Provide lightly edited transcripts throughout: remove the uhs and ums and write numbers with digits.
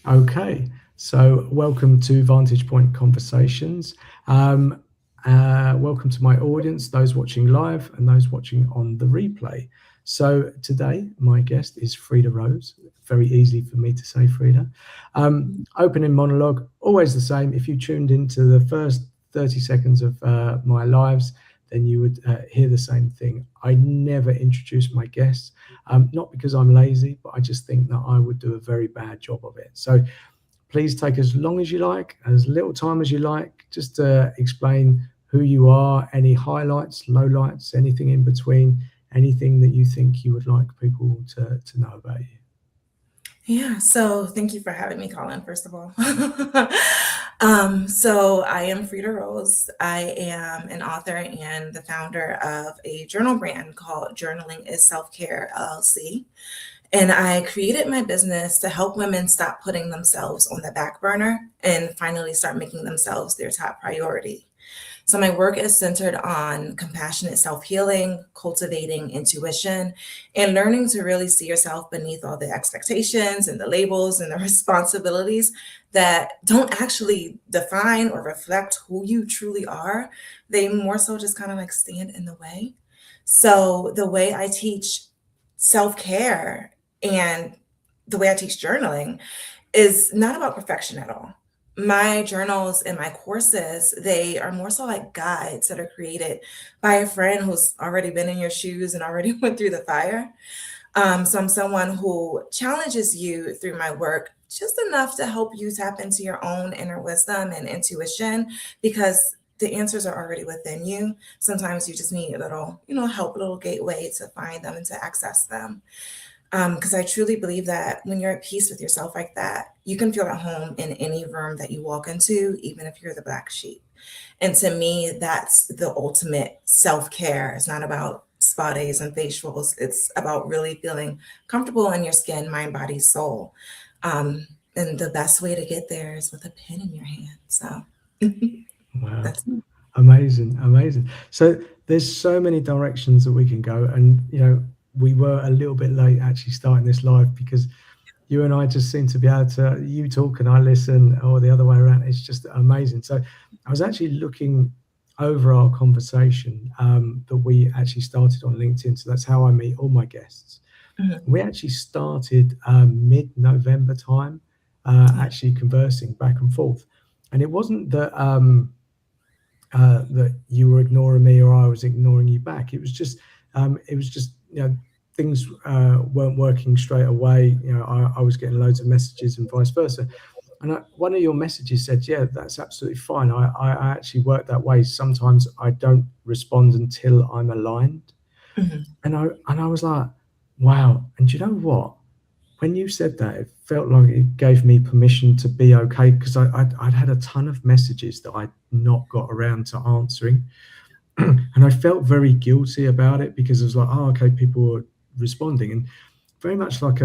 Okay, so welcome to Vantage Point Conversations. Um, Welcome to my audience, those watching live and those watching on the replay. So today, my guest is Frida Rose. Very easy for me to say, Frida. Opening monologue, always the same. If you tuned into the first 30 seconds of my lives, then you would hear the same thing. I never introduce my guests, not because I'm lazy, but I just think that I would do a very bad job of it. So please take as long as you like, as little time as you like, just to explain who you are, any highlights, lowlights, anything in between, anything that you think you would like people to know about you. Yeah, so thank you for having me, Colin, first of all. So I am Frida Rose. I am an author and the founder of a journal brand called Journaling is Self Care LLC. And I created my business to help women stop putting themselves on the back burner and finally start making themselves their top priority. So, my work is centered on compassionate self healing, cultivating intuition, and learning to really see yourself beneath all the expectations and the labels and the responsibilities that don't actually define or reflect who you truly are. They more so just kind of like stand in the way. So, the way I teach self care and the way I teach journaling is not about perfection at all. My journals and my courses, they are more so like guides that are created by a friend who's already been in your shoes and already went through the fire. So I'm someone who challenges you through my work just enough to help you tap into your own inner wisdom and intuition because the answers are already within you. Sometimes you just need a little, help, a little gateway to find them and to access them. Because I truly believe that when you're at peace with yourself like that, you can feel at home in any room that you walk into, even if you're the black sheep. And to me, that's the ultimate self care. It's not about spa days and facials, it's about really feeling comfortable in your skin, mind, body, soul. Um, and the best way to get there is with a pen in your hand. So Wow. that's me. Amazing, amazing. So there's so many directions that we can go, and we were a little bit late actually starting this live because you and I just seem to be able to, you talk and I listen, or the other way around. It's just amazing. So I was actually looking over our conversation that we actually started on LinkedIn. So that's how I meet all my guests. Mhm. We actually started mid-November time, Yeah. actually conversing back and forth, and it wasn't that you were ignoring me or I was ignoring you back. It was just things weren't working straight away. I was getting loads of messages and vice versa. And one of your messages said, "Yeah, that's absolutely fine. I actually work that way. Sometimes I don't respond until I'm aligned." Mhm. And I was like, "Wow!" And you know what? When you said that, it felt like it gave me permission to be okay because I'd had a ton of messages that I'd not got around to answering. And I felt very guilty about it because it was like, oh, okay, people were responding. And very much like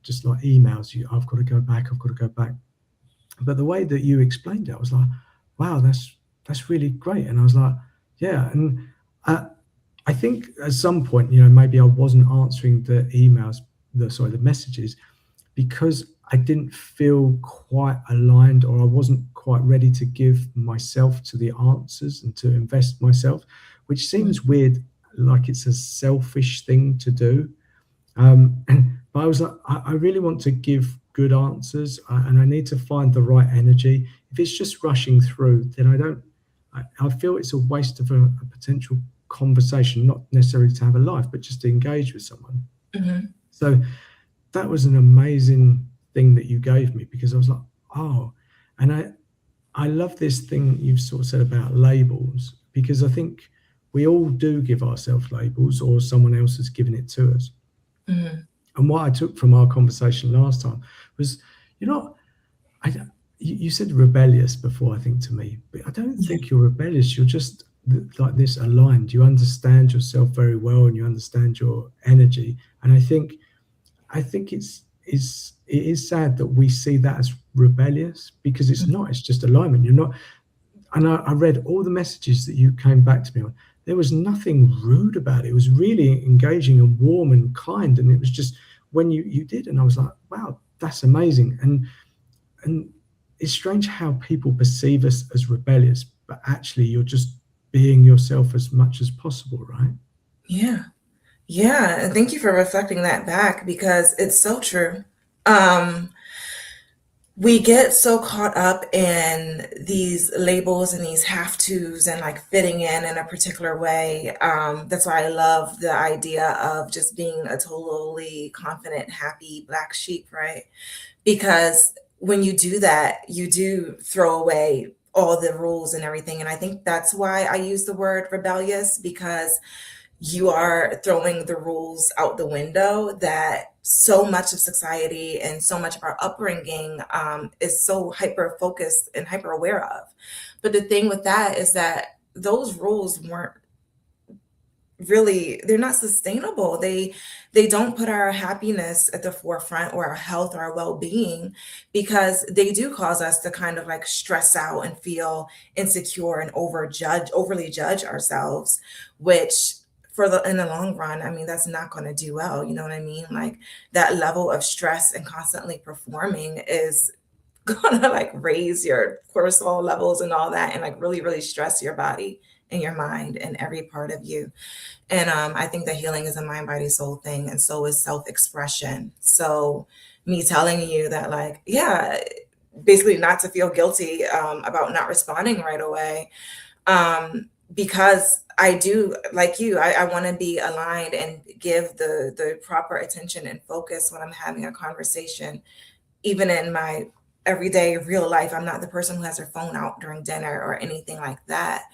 just like emails, I've got to go back, I've got to go back. But the way that you explained it, I was like, wow, that's really great. And I was like, yeah. And uh, I think at some point, maybe I wasn't answering the emails, the messages, because I didn't feel quite aligned or I wasn't quite ready to give myself to the answers and to invest myself, which seems Mhm. weird, like it's a selfish thing to do. But I was like, I really want to give good answers and I need to find the right energy. If it's just rushing through, then I feel it's a waste of a potential conversation, not necessarily to have a life, but just to engage with someone. Mhm. So that was an amazing thing that you gave me because I was like, oh, and I love this thing you've sort of said about labels because I think we all do give ourselves labels or someone else has given it to us. Mhm. And what I took from our conversation last time was, you're not, I, you said rebellious before, I think to me, but I don't Yeah. think you're rebellious. You're just like this aligned. You understand yourself very well and you understand your energy. And I think it is sad that we see that as rebellious because it's Mhm. not. It's just alignment. You're not. And I read all the messages that you came back to me on. There was nothing rude about it. It was really engaging and warm and kind. And it was just when you did, and I was like, wow, that's amazing. And And it's strange how people perceive us as rebellious, but actually you're just being yourself as much as possible, right? Yeah. Yeah. And thank you for reflecting that back because it's so true. Um, we get so caught up in these labels and these have tos and like fitting in a particular way. That's why I love the idea of just being a totally confident, happy black sheep, right? Because when you do that, you do throw away all the rules and everything. And I think that's why I use the word rebellious because you are throwing the rules out the window that so much of society and so much of our upbringing is so hyper focused and hyper aware of. But the thing with that is that those rules weren't really, they're not sustainable. They don't put our happiness at the forefront or our health or our well-being because they do cause us to kind of like stress out and feel insecure and overly judge ourselves, which for the in the long run, I mean, that's not going to do well. You know what I mean? Like that level of stress and constantly performing is gonna like raise your cortisol levels and all that and like really, really stress your body and your mind and every part of you. And I think that healing is a mind, body, soul thing, and so is self expression. So, me telling you that, like, yeah, basically not to feel guilty about not responding right away, because I do, like you, I want to be aligned and give the proper attention and focus when I'm having a conversation, even in my everyday real life. I'm not the person who has their phone out during dinner or anything like that.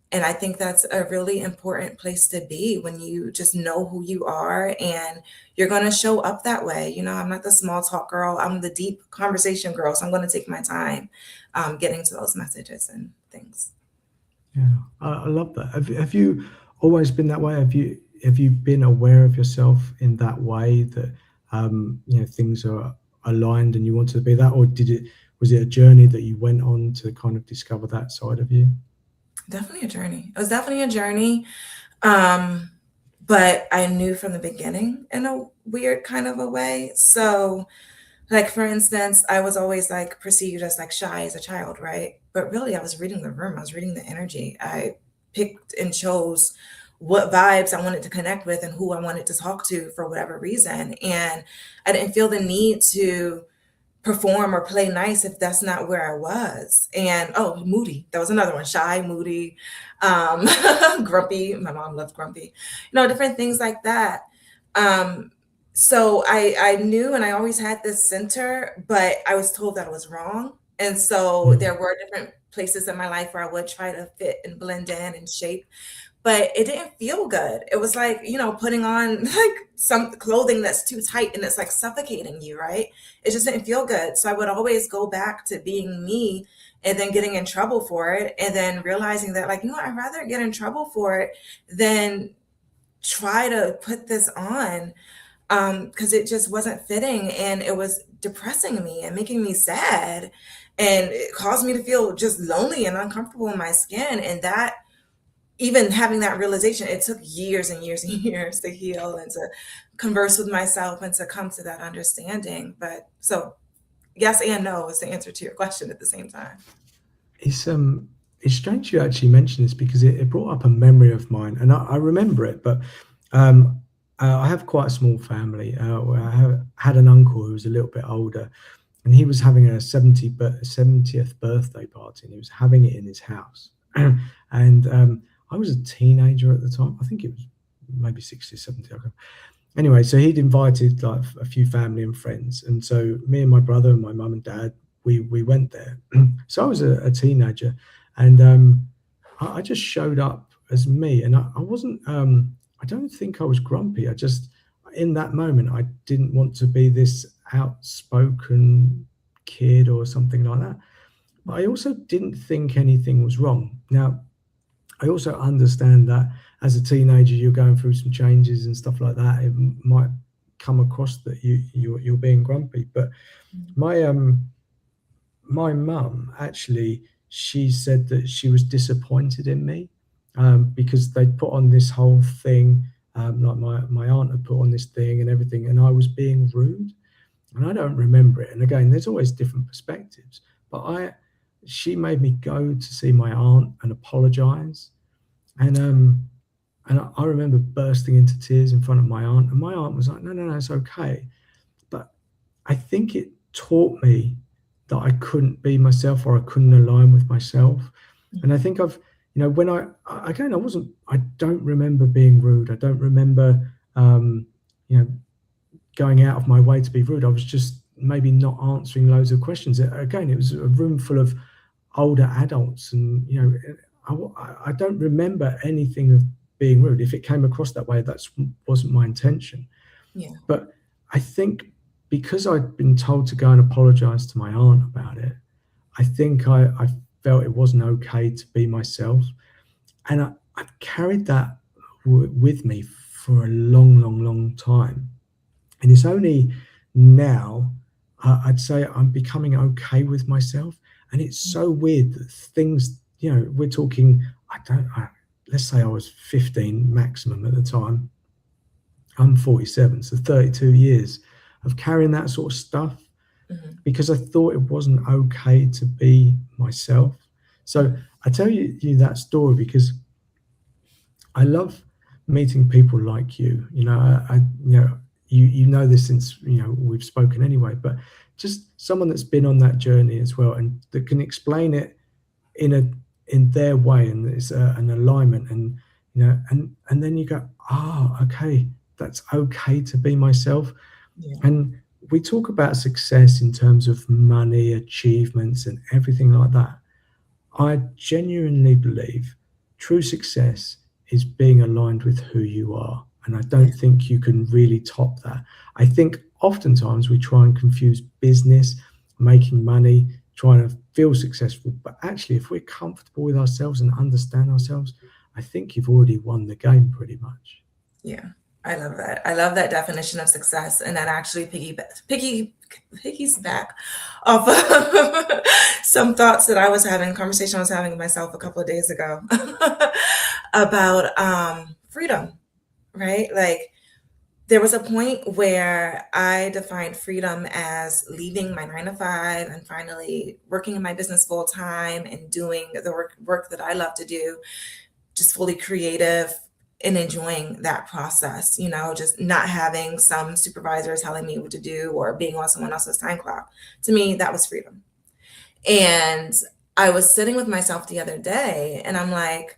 And I think that's a really important place to be when you just know who you are and you're going to show up that way. You know, I'm not the small talk girl, I'm the deep conversation girl. So I'm going to take my time getting to those messages and things. Yeah, I love that. Have you always been that way? Have you been aware of yourself in that way that things are aligned and you wanted to be that, or was it a journey that you went on to kind of discover that side of you? Definitely a journey. It was definitely a journey. Um, but I knew from the beginning in a weird kind of a way. So, like for instance, I was always like perceived as like shy as a child, right? But really, I was reading the room. I was reading the energy. I picked and chose what vibes I wanted to connect with and who I wanted to talk to for whatever reason. And I didn't feel the need to perform or play nice if that's not where I was. And oh, moody. That was another one. Shy, moody, um, grumpy. My mom loved grumpy. Different things like that. Um, so I knew and I always had this center, but I was told that it was wrong. And so Mm. there were different places in my life where I would try to fit and blend in and shape, but it didn't feel good. It was like, putting on like some clothing that's too tight and it's like suffocating you, right? It just didn't feel good. So I would always go back to being me and then getting in trouble for it. And then realizing that, like, I'd rather get in trouble for it than try to put this on because it just wasn't fitting and it was depressing me and making me sad. And it caused me to feel just lonely and uncomfortable in my skin. And that even having that realization, it took years and years and years to heal and to converse with myself and to come to that understanding. But so yes and no is the answer to your question at the same time. It's strange you actually mentioned this because it brought up a memory of mine, and I remember it. But um, I have quite a small family. Where had an uncle who was a little bit older, and he was having a 70th birthday party, and he was having it in his house. And I was a teenager at the time. I think it was maybe 60, 70. Anyway, so he'd invited like a few family and friends, and so me and my brother and my mum and dad, we went there. So I was a teenager, and I just showed up as me, and I wasn't. I don't think I was grumpy. I just in that moment I didn't want to be this outspoken kid or something like that. But I also didn't think anything was wrong. Now I also understand that as a teenager, you're going through some changes and stuff like that. It might come across that you're being grumpy. But my my mum actually, she said that she was disappointed in me because they'd put on this whole thing. Like my aunt had put on this thing and everything, and I was being rude. and I don't remember it. And again, there's always different perspectives. But she made me go to see my aunt and apologise. And I remember bursting into tears in front of my aunt, and my aunt was like, "No, no, no, it's okay." But I think it taught me that I couldn't be myself, or I couldn't align with myself. And I think when again, I don't remember being rude. I don't remember, you know, going out of my way to be rude. I was just maybe not answering loads of questions. Again, it was a room full of older adults, and I don't remember anything of being rude. If it came across that way, that wasn't my intention. Yeah. But I think because I'd been told to go and apologize to my aunt about it, I think I felt it wasn't okay to be myself. And I've carried that with me for a long, long, long time. And it's only now, I'd say, I'm becoming okay with myself. And it's so weird that things, we're talking, let's say I was 15 maximum at the time. I'm 47, so 32 years of carrying that sort of stuff because I thought it wasn't okay to be myself. So I tell you that story because I love meeting people like you. You know this since we've spoken anyway, but just someone that's been on that journey as well, and that can explain it in their way, and it's an alignment, and and then you go, okay, that's okay to be myself. Yeah. And we talk about success in terms of money, achievements, and everything like that. I genuinely believe true success is being aligned with who you are. And I don't think you can really top that. I think oftentimes we try and confuse business, making money, trying to feel successful. But actually, if we're comfortable with ourselves and understand ourselves, I think you've already won the game pretty much. Yeah. I love that. I love that definition of success, and that actually piggies back off of some thoughts that I was having, conversation I was having with myself a couple of days ago about freedom, right? Like there was a point where I defined freedom as leaving my 9 to 5 and finally working in my business full time and doing the work that I love to do, just fully creative, and enjoying that process, just not having some supervisor telling me what to do or being on someone else's time clock. To me, that was freedom. And I was sitting with myself the other day and I'm like,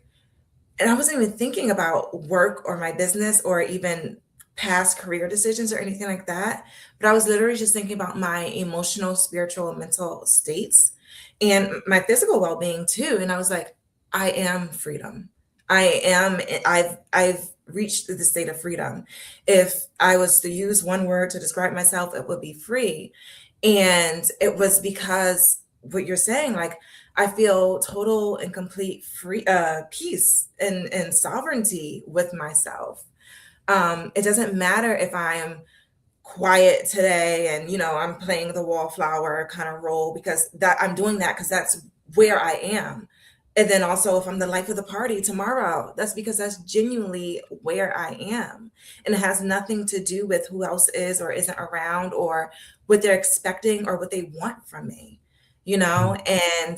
and I wasn't even thinking about work or my business or even past career decisions or anything like that. But I was literally just thinking about my emotional, spiritual, and mental states and my physical well-being too. And I was like, I am freedom. I've reached the state of freedom. If I was to use one word to describe myself, it would be free. And it was because what you're saying, like I feel total and complete free peace and sovereignty with myself. It doesn't matter if I am quiet today and I'm playing the wallflower kind of role because that I'm doing that because that's where I am. And then also if I'm the life of the party tomorrow, that's because that's genuinely where I am. And it has nothing to do with who else is or isn't around or what they're expecting or what they want from me, And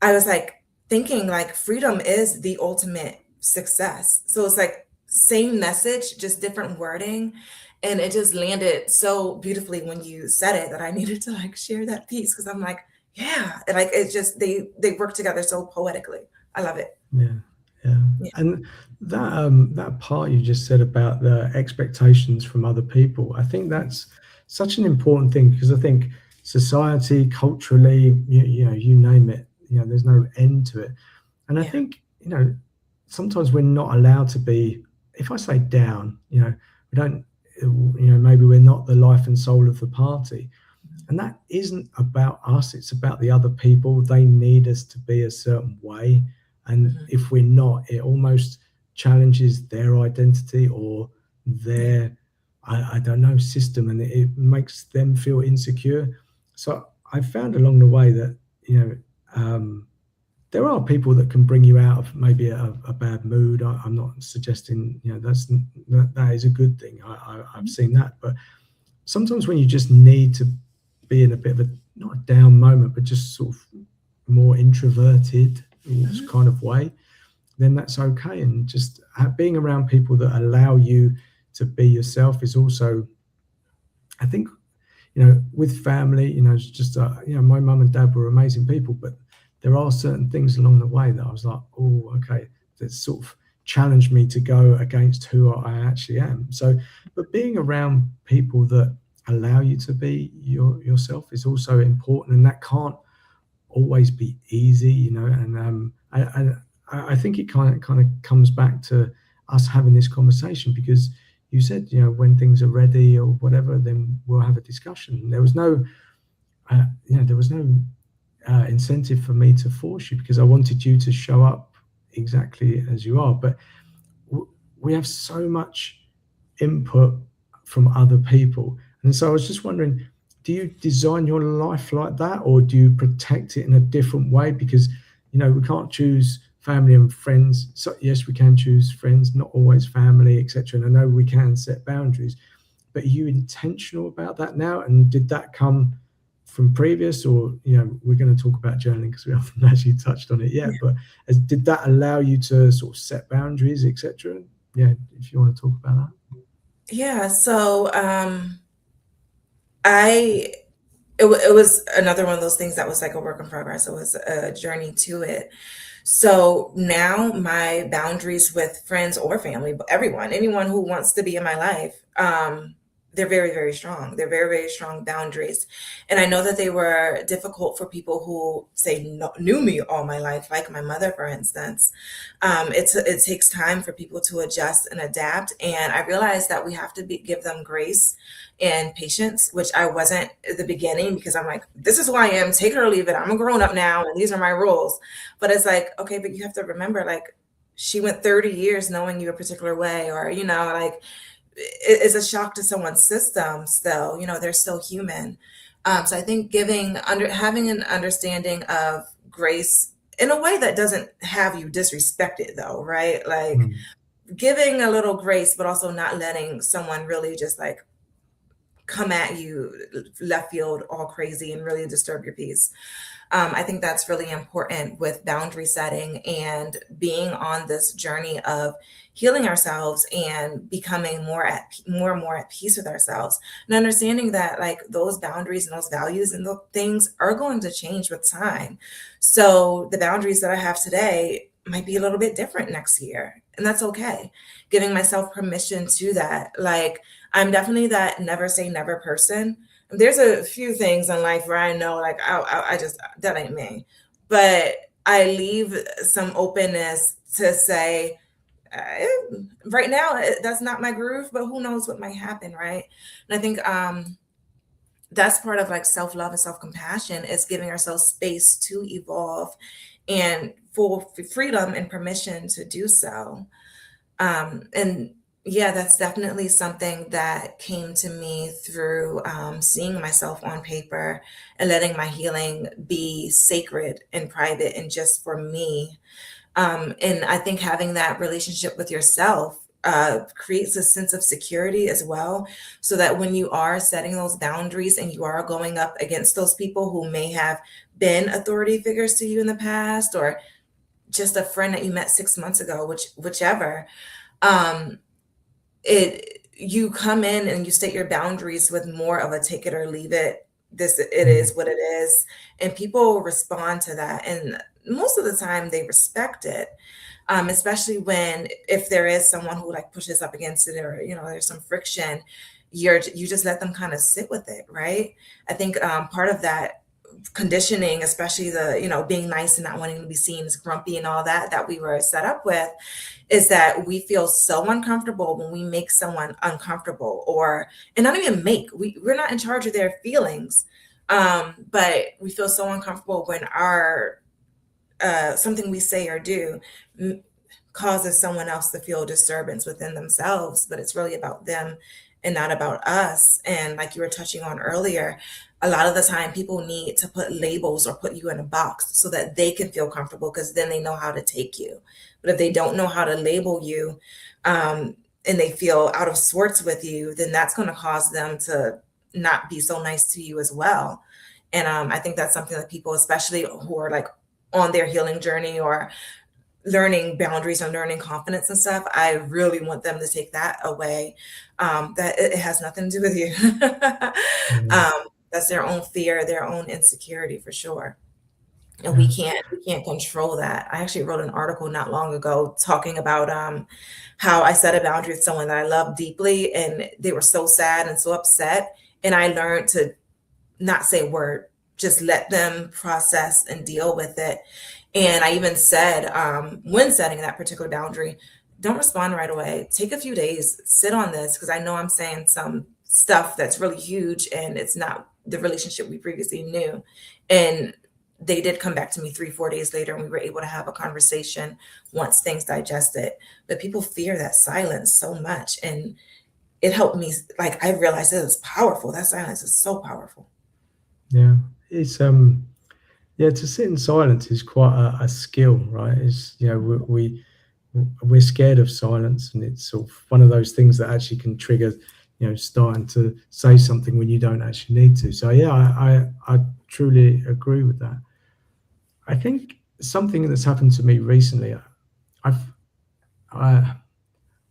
I was like thinking like freedom is the ultimate success. So it's like same message, just different wording. And it just landed so beautifully when you said it that I needed to like share that piece because I'm like, yeah, and like it's just they work together so poetically. I love it. Yeah. And that part you just said about the expectations from other people, I think that's such an important thing because I think society, culturally, you name it, there's no end to it. And I think sometimes we're not allowed to be. If I say down, we don't. Maybe we're not the life and soul of the party. And that isn't about us, it's about the other people. They need us to be a certain way. And if we're not, it almost challenges their identity or their, I don't know, system, and it makes them feel insecure. So I found along the way that, there are people that can bring you out of maybe a bad mood. I'm not suggesting, that is a good thing. I've seen that. But sometimes when you just need to be in a bit of a, not a down moment, but just sort of more introverted Mhm. kind of way, then that's okay. And just being around people that allow you to be yourself is also, I think, with family, it's just, my mum and dad were amazing people, but there are certain things along the way that I was like, oh, okay, that sort of challenged me to go against who I actually am. So, but being around people that allow you to be yourself is also important, and that can't always be easy, and I think it kind of comes back to us having this conversation, because you said, when things are ready or whatever, then we'll have a discussion. There was no incentive for me to force you, because I wanted you to show up exactly as you are. But we have so much input from other people. And so I was just wondering, do you design your life like that, or do you protect it in a different way? Because, we can't choose family and friends. So yes, we can choose friends, not always family, etc. And I know we can set boundaries, but are you intentional about that now? And did that come from previous, or, we're going to talk about journaling because we haven't actually touched on it yet, but did that allow you to sort of set boundaries, etc.? Yeah, if you want to talk about that. Yeah, so I it was another one of those things that was like a work in progress. It was a journey to it. So now my boundaries with friends or family, everyone, anyone who wants to be in my life, they're very, very strong. They're very, very strong boundaries. And I know that they were difficult for people who say knew me all my life, like my mother, for instance. It takes time for people to adjust and adapt. And I realized that we have to give them grace and patience, which I wasn't at the beginning, because I'm like, this is who I am, take it or leave it. I'm a grown up now, and these are my rules. But it's like, okay, but you have to remember, like, she went 30 years knowing you a particular way, or, like, it's a shock to someone's system still, they're still human. So I think having an understanding of grace in a way that doesn't have you disrespected, though, right? Like, Mm. giving a little grace, but also not letting someone really just like come at you left field all crazy and really disturb your peace. I think that's really important with boundary setting and being on this journey of healing ourselves and becoming more and more at peace with ourselves, and understanding that, like, those boundaries and those values and those things are going to change with time. So the boundaries that I have today might be a little bit different next year, and that's okay. Giving myself permission to that. Like, I'm definitely that never say never person. There's a few things in life where I know, like, I just, that ain't me. But I leave some openness to say, uh, right now, that's not my groove, but who knows what might happen, right? And I think that's part of like self love and self compassion, is giving ourselves space to evolve and full freedom and permission to do so. And yeah, that's definitely something that came to me through seeing myself on paper and letting my healing be sacred and private and just for me. And I think having that relationship with yourself creates a sense of security as well. So that when you are setting those boundaries and you are going up against those people who may have been authority figures to you in the past, or just a friend that you met 6 months ago, whichever, um, you come in and you state your boundaries with more of a take it or leave it. It Mm. is what it is, and people respond to that, and most of the time they respect it. Especially when, if there is someone who like pushes up against it, or there's some friction, you just let them kind of sit with it, right? I think part of that conditioning, especially the being nice and not wanting to be seen as grumpy and all that we were set up with, is that we feel so uncomfortable when we make someone uncomfortable, or and not even make we're not in charge of their feelings, but we feel so uncomfortable when our something we say or do m- causes someone else to feel disturbance within themselves, but it's really about them and not about us. And like you were touching on earlier, a lot of the time people need to put labels or put you in a box so that they can feel comfortable, because then they know how to take you. But if they don't know how to label you, and they feel out of sorts with you, then that's going to cause them to not be so nice to you as well. And I think that's something that people, especially who are like on their healing journey or learning boundaries and learning confidence and stuff, I really want them to take that away. That it has nothing to do with you. Yeah. um, that's their own fear, their own insecurity for sure. And Yeah. we can't control that. I actually wrote an article not long ago talking about how I set a boundary with someone that I love deeply, and they were so sad and so upset. And I learned to not say a word, just let them process and deal with it. And I even said, when setting that particular boundary, don't respond right away. Take a few days, sit on this, because I know I'm saying some stuff that's really huge and it's not the relationship we previously knew. And they did come back to me 3, 4 days later, and we were able to have a conversation once things digested. But people fear that silence so much. And it helped me, like, I realized it was powerful. That silence is so powerful. Yeah. It's yeah, to sit in silence is quite a skill, right? It's, you know, we're scared of silence, and it's sort of one of those things that actually can trigger, you know, starting to say something when you don't actually need to. So yeah, I truly agree with that. I think something that's happened to me recently, I've I,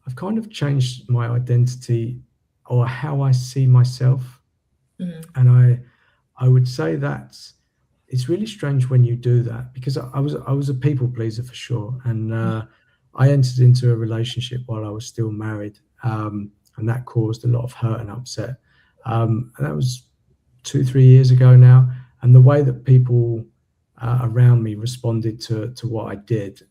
I've kind of changed my identity or how I see myself, Mhm. and I would say that it's really strange when you do that, because I was a people pleaser for sure, and I entered into a relationship while I was still married, and that caused a lot of hurt and upset. And that was 2 3 years ago now, and the way that people around me responded to what I did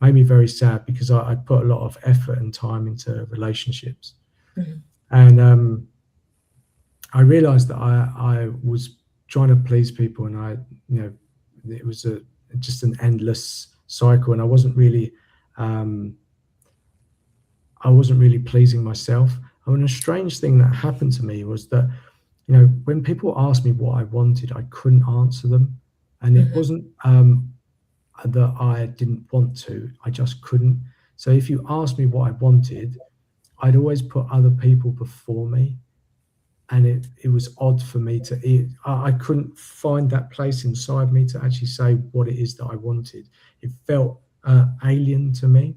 made me very sad, because I put a lot of effort and time into relationships, Mhm. and I realized that I was trying to please people, and you know, it was just an endless cycle, and um, I wasn't really pleasing myself. And a strange thing that happened to me was that, you know, when people asked me what I wanted, I couldn't answer them, and it Mhm. wasn't that I didn't want to, I just couldn't. So if you asked me what I wanted, I'd always put other people before me, and it was odd for me to I couldn't find that place inside me to actually say what it is that I wanted. It felt alien to me.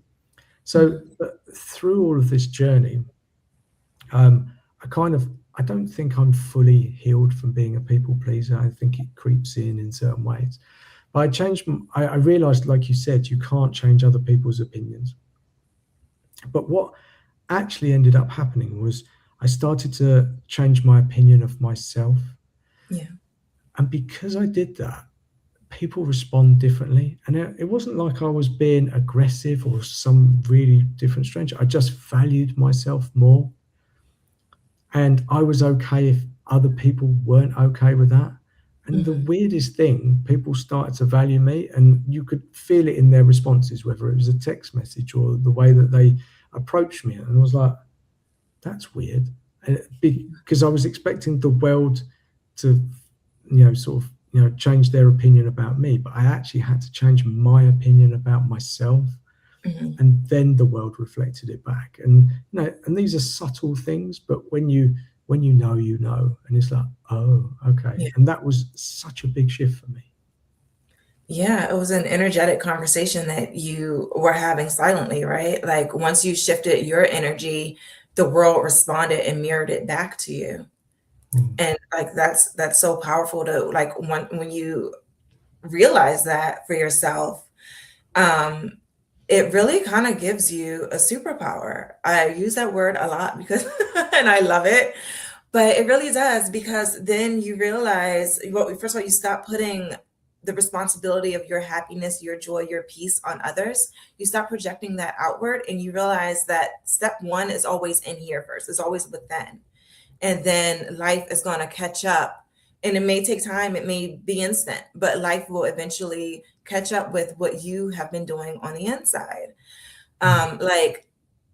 So Mhm. through all of this journey, um, I don't think I'm fully healed from being a people pleaser. I think it creeps in certain ways. But I realized, like you said, you can't change other people's opinions. But what actually ended up happening was I started to change my opinion of myself. Yeah. And because I did that, people respond differently. And it wasn't like I was being aggressive or some really different stranger. I just valued myself more. And I was okay if other people weren't okay with that. And the Mhm. weirdest thing, people started to value me, and you could feel it in their responses, whether it was a text message or the way that they approached me. And I was like, that's weird. And because I was expecting the world to, you know, sort of, you know, change their opinion about me, but I actually had to change my opinion about myself, Mhm. and then the world reflected it back. And you know, and these are subtle things, but when you know, you know, and it's like, oh, okay. Yeah. And that was such a big shift for me. Yeah, it was an energetic conversation that you were having silently, right? Like once you shifted your energy, the world responded and mirrored it back to you. Mm. And like that's so powerful to like when you realize that for yourself, um, it really kind of gives you a superpower. I use that word a lot because and I love it. But it really does, because then you realize, well, first of all, you stop putting the responsibility of your happiness, your joy, your peace on others. You stop projecting that outward, and you realize that step one is always in here first. It's always within. And then life is going to catch up. And it may take time, it may be instant, but life will eventually catch up with what you have been doing on the inside. Mm. Like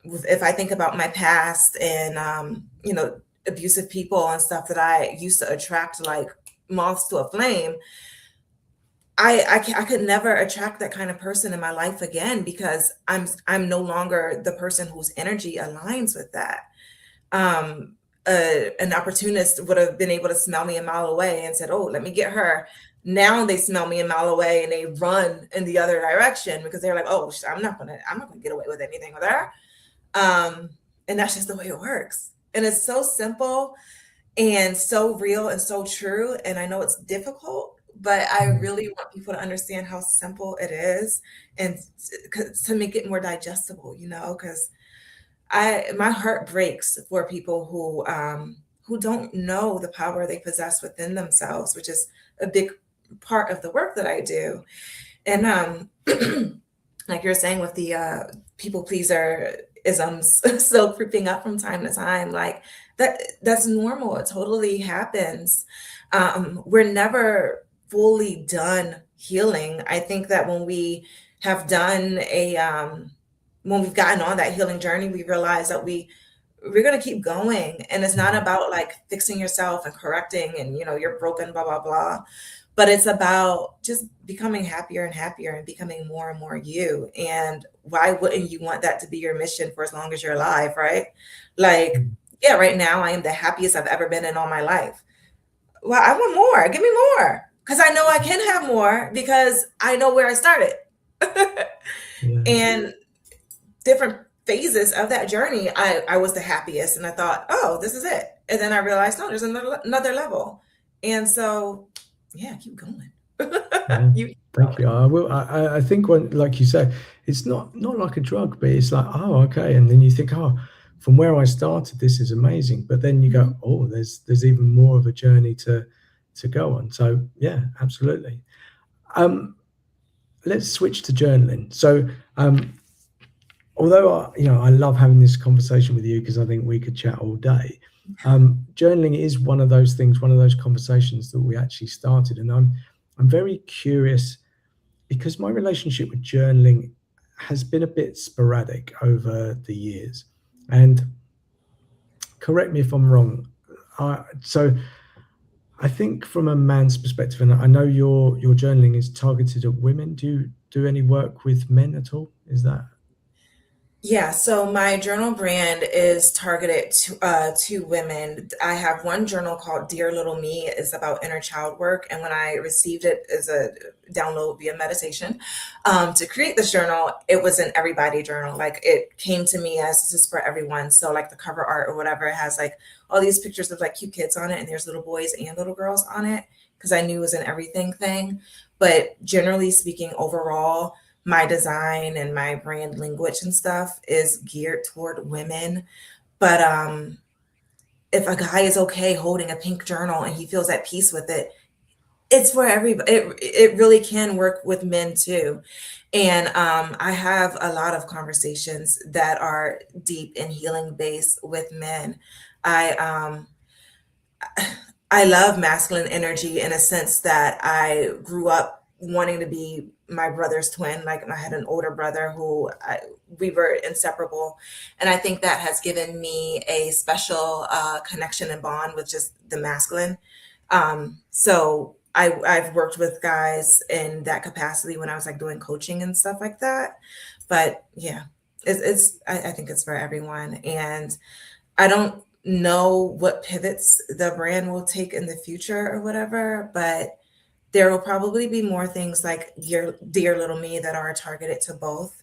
if I think about my past and you know, abusive people and stuff that I used to attract like moths to a flame, I could never attract that kind of person in my life again, because I'm no longer the person whose energy aligns with that. an opportunist would have been able to smell me a mile away and said, "Oh, let me get her." Now they smell me a mile away and they run in the other direction because they're like, "Oh, I'm not gonna get away with anything with her." And that's just the way it works. And it's so simple and so real and so true. And I know it's difficult, but I really want people to understand how simple it is and to make it more digestible, because my heart breaks for people who don't know the power they possess within themselves, which is a big part of the work that I do. And like you're saying with the people pleaser isms still creeping up from time to time, like that's normal. It totally happens. We're never fully done healing. I think that when we have done when we've gotten on that healing journey, we realize that we're going to keep going. And it's not about like fixing yourself and correcting and, you're broken, blah, blah, blah. But it's about just becoming happier and happier and becoming more and more you. And why wouldn't you want that to be your mission for as long as you're alive, right? Like, yeah, right now I am the happiest I've ever been in all my life. Well, I want more. Give me more. Because I know I can have more because I know where I started. Yeah. And different phases of that journey, I was the happiest. And I thought, oh, this is it. And then I realized, no, there's another level. And so, yeah, keep going. Yeah. Thank you. I will. I think when, like you said, it's not like a drug, but it's like, oh, okay. And then you think, oh, from where I started, this is amazing. But then you go, oh, there's even more of a journey to go on. So yeah, absolutely. Let's switch to journaling. So although I love having this conversation with you because I think we could chat all day. Journaling is one of those things, one of those conversations that we actually started, and I'm very curious because my relationship with journaling has been a bit sporadic over the years. And correct me if I'm wrong. So I think from a man's perspective, and I know your journaling is targeted at women. Do you do any work with men at all? Is that? Yeah, so my journal brand is targeted to women. I have one journal called Dear Little Me. It's about inner child work. And when I received it as a download via meditation to create this journal, it was an everybody journal. Like it came to me as this is for everyone. So like the cover art or whatever, it has like all these pictures of like cute kids on it. And there's little boys and little girls on it because I knew it was an everything thing. But generally speaking, overall, my design and my brand language and stuff is geared toward women. But if a guy is okay holding a pink journal and he feels at peace with it, it's for everybody. It really can work with men too. And I have a lot of conversations that are deep and healing based with men. I love masculine energy in a sense that I grew up wanting to be my brother's twin. Like I had an older brother we were inseparable. And I think that has given me a special connection and bond with just the masculine. So I've worked with guys in that capacity when I was like doing coaching and stuff like that. But yeah, I think it's for everyone. And I don't know what pivots the brand will take in the future or whatever, but there will probably be more things like Dear Little Me that are targeted to both.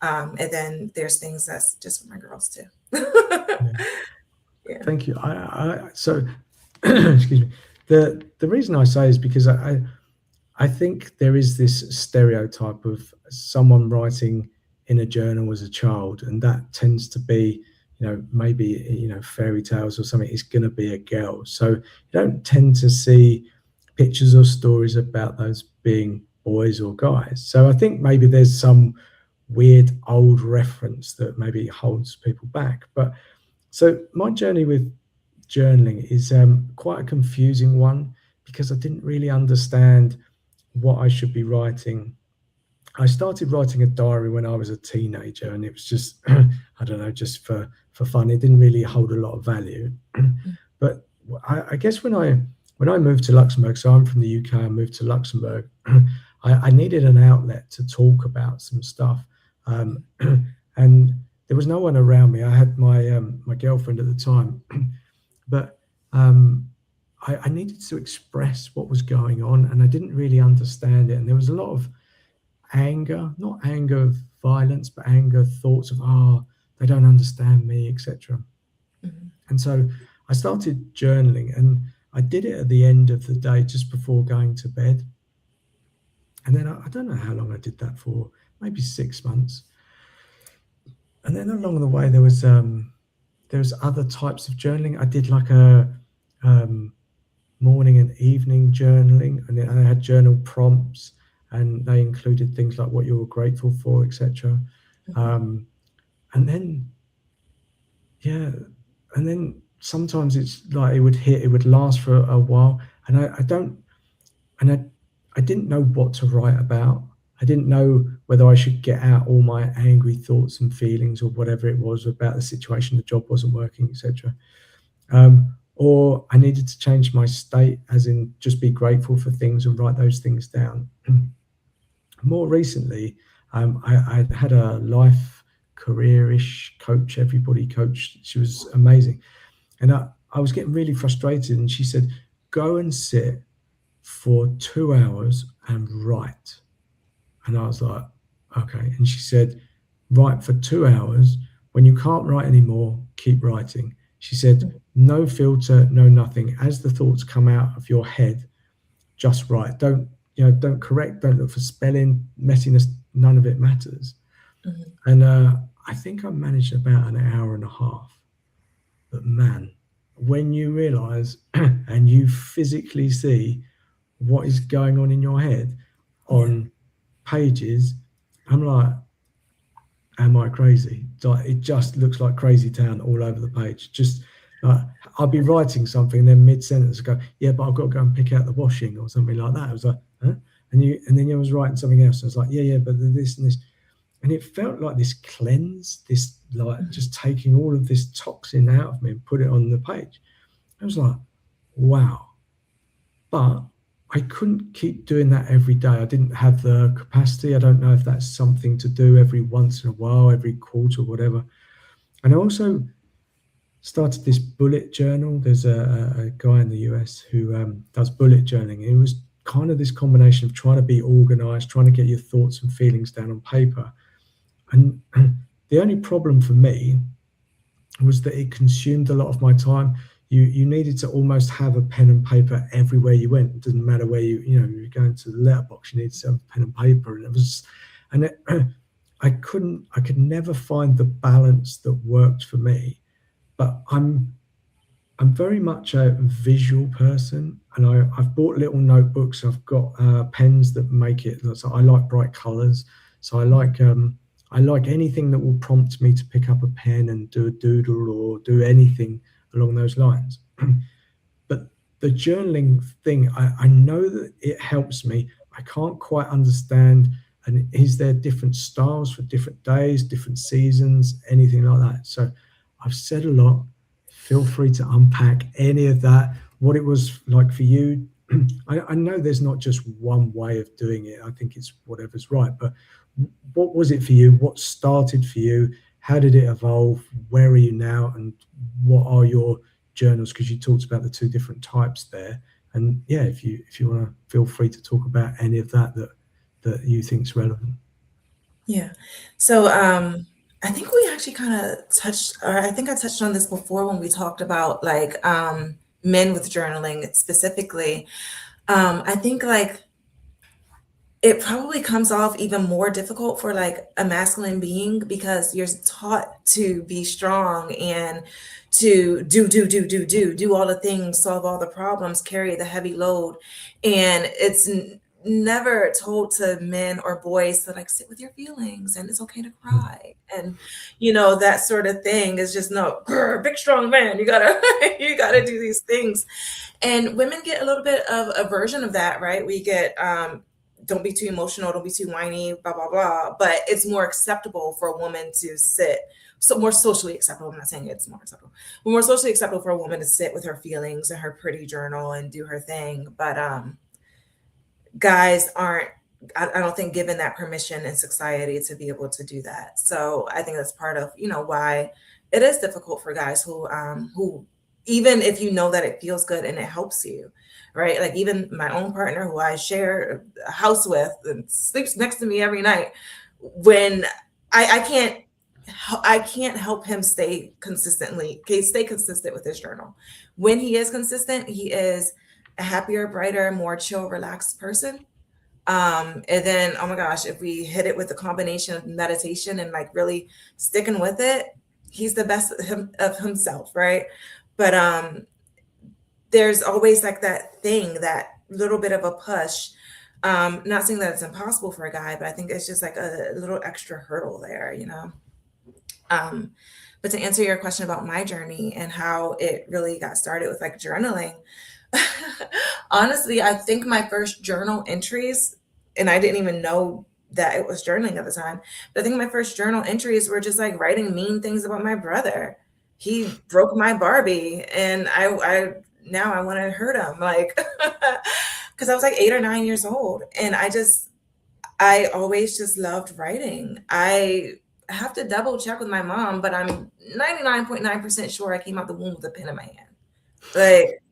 And then there's things that's just for my girls too. Yeah. Thank you. So excuse me. The reason I say is because I think there is this stereotype of someone writing in a journal as a child, and that tends to be, maybe, fairy tales or something. It's going to be a girl. So you don't tend to see pictures or stories about those being boys or guys. So I think maybe there's some weird old reference that maybe holds people back. But so my journey with journaling is quite a confusing one because I didn't really understand what I should be writing. I started writing a diary when I was a teenager, and it was just, I don't know, just for fun. It didn't really hold a lot of value. But I guess when I moved to Luxembourg, so I'm from the UK, I moved to Luxembourg, I needed an outlet to talk about some stuff. And there was no one around me. I had my girlfriend at the time, but I needed to express what was going on, and I didn't really understand it. And there was a lot of anger, not anger of violence, but anger, thoughts of, oh, they don't understand me, etc. Mhm. And so I started journaling, and I did it at the end of the day, just before going to bed. And then I don't know how long I did that for, maybe 6 months. And then along the way, there was other types of journaling. I did like a um, morning and evening journaling, and then I had journal prompts, and they included things like what you were grateful for, etc. Mhm. Um, and then yeah, and then sometimes it's like it would last for a while, and I don't, and I didn't know what to write about. I didn't know whether I should get out all my angry thoughts and feelings or whatever it was about the situation, the job wasn't working, etc. Or I needed to change my state, as in just be grateful for things and write those things down. More recently, I had a life career-ish coach, everybody coach. She was amazing. And I was getting really frustrated. And she said, go and sit for 2 hours and write. And I was like, okay. And she said, write for 2 hours. When you can't write anymore, keep writing. She said, Mhm. no filter, no nothing. As the thoughts come out of your head, just write. Don't correct, don't look for spelling, messiness, none of it matters. Mhm. And I think I managed about an hour and a half. But man, when you realize and you physically see what is going on in your head Yeah. on pages, I'm like, am I crazy? Like, it just looks like crazy town all over the page. Just like I'll be writing something, and then mid sentence go, yeah, but I've got to go and pick out the washing or something like that. I was like, huh? And then you was writing something else. I was like, yeah, but this and this, and it felt like this cleanse, this like Mhm. just taking all of this toxin out of me and put it on the page. I was like, wow. But I couldn't keep doing that every day. I didn't have the capacity. I don't know if that's something to do every once in a while, every quarter, whatever. And I also started this bullet journal. There's a guy in the US who does bullet journaling. It was kind of this combination of trying to be organized, trying to get your thoughts and feelings down on paper. And the only problem for me was that it consumed a lot of my time. You needed to almost have a pen and paper everywhere you went. It didn't matter where you're going to the letterbox. You needed to have a pen and paper, and it was, and it, I could never find the balance that worked for me. But I'm very much a visual person, and I've bought little notebooks. I've got pens that make it. So I like bright colours. So Mhm. I like anything that will prompt me to pick up a pen and do a doodle or do anything along those lines. But the journaling thing, I know that it helps me. I can't quite understand. And is there different styles for different days, different seasons, anything like that? So I've said a lot. Feel free to unpack any of that, what it was like for you. I know there's not just one way of doing it. I think it's whatever's right. But what was it for you? What started for you? How did it evolve? Where are you now? And what are your journals? Because you talked about the two different types there. And yeah, if you want to, feel free to talk about any of that you think's relevant. Yeah. So, I think we actually kind of touched, or I think I touched on this before when we talked about like men with journaling specifically. I think like it probably comes off even more difficult for like a masculine being because you're taught to be strong and to do all the things, solve all the problems, carry the heavy load. And it's never told to men or boys to like sit with your feelings and it's okay to Mm. cry. And that sort of thing is just no, "Grr, big strong man. You gotta you gotta do these things. And women get a little bit of a version of that, right? We get don't be too emotional, don't be too whiny, blah blah blah. But it's more acceptable for a woman to sit. So more socially acceptable. I'm not saying it's more acceptable, but more socially acceptable for a woman to sit with her feelings and her pretty journal and do her thing. But guys aren't. I don't think given that permission in society to be able to do that. So I think that's part of why it is difficult for guys who even if you know that it feels good and it helps you, right? Like even my own partner who I share a house with and sleeps next to me every night, when I can't help him stay consistent with his journal. When he is consistent, he is a happier, brighter, more chill, relaxed person. And then, oh my gosh, if we hit it with a combination of meditation and like really sticking with it, he's the best of himself, right? But there's always like that thing, that little bit of a push. Not saying that it's impossible for a guy, but I think it's just like a little extra hurdle there, you know? Um, but to answer your question about my journey and how it really got started with like journaling, honestly, I think my first journal entries, and I didn't even know that it was journaling at the time, but I think my first journal entries were just like writing mean things about my brother. He broke my Barbie, and I now I want to hurt him, like, because I was like 8 or 9 years old, and I always just loved writing. I have to double check with my mom, but I'm 99.9% sure I came out the womb with a pen in my hand. Like,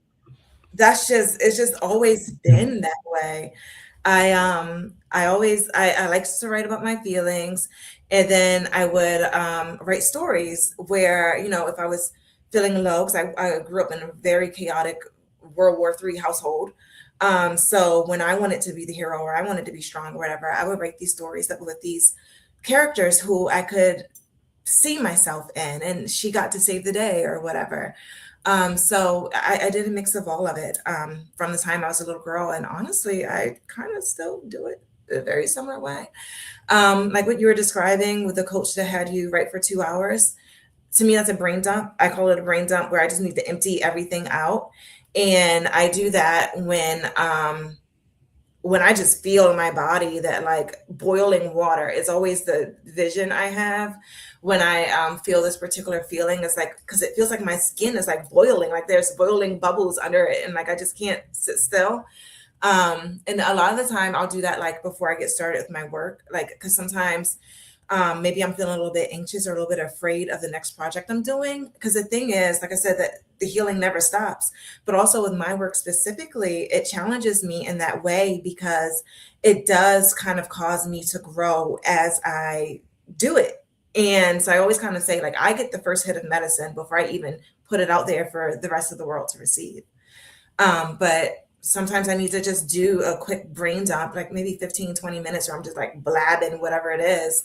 it's just always been that way. I liked to write about my feelings, and then I would write stories where, you know, if I was feeling low, because I grew up in a very chaotic World War III household. So when I wanted to be the hero or I wanted to be strong or whatever, I would write these stories that with these characters who I could see myself in, and she got to save the day or whatever. So I did a mix of all of it from the time I was a little girl, and honestly, I kind of still do it a very similar way. Like what you were describing with the coach that had you write for 2 hours. To me, that's a brain dump. I call it a brain dump where I just need to empty everything out, and I do that when I just feel in my body that like boiling water is always the vision I have when I feel this particular feeling. It's like, because it feels like my skin is like boiling, like there's boiling bubbles under it, and like I just can't sit still. And a lot of the time I'll do that like before I get started with my work, like because sometimes maybe I'm feeling a little bit anxious or a little bit afraid of the next project I'm doing. Because the thing is, like I said, that the healing never stops. But also with my work specifically, it challenges me in that way because it does kind of cause me to grow as I do it. And so I always kind of say, like, I get the first hit of medicine before I even put it out there for the rest of the world to receive. But sometimes I need to just do a quick brain dump, like maybe 15, 20 minutes, where I'm just like blabbing whatever it is,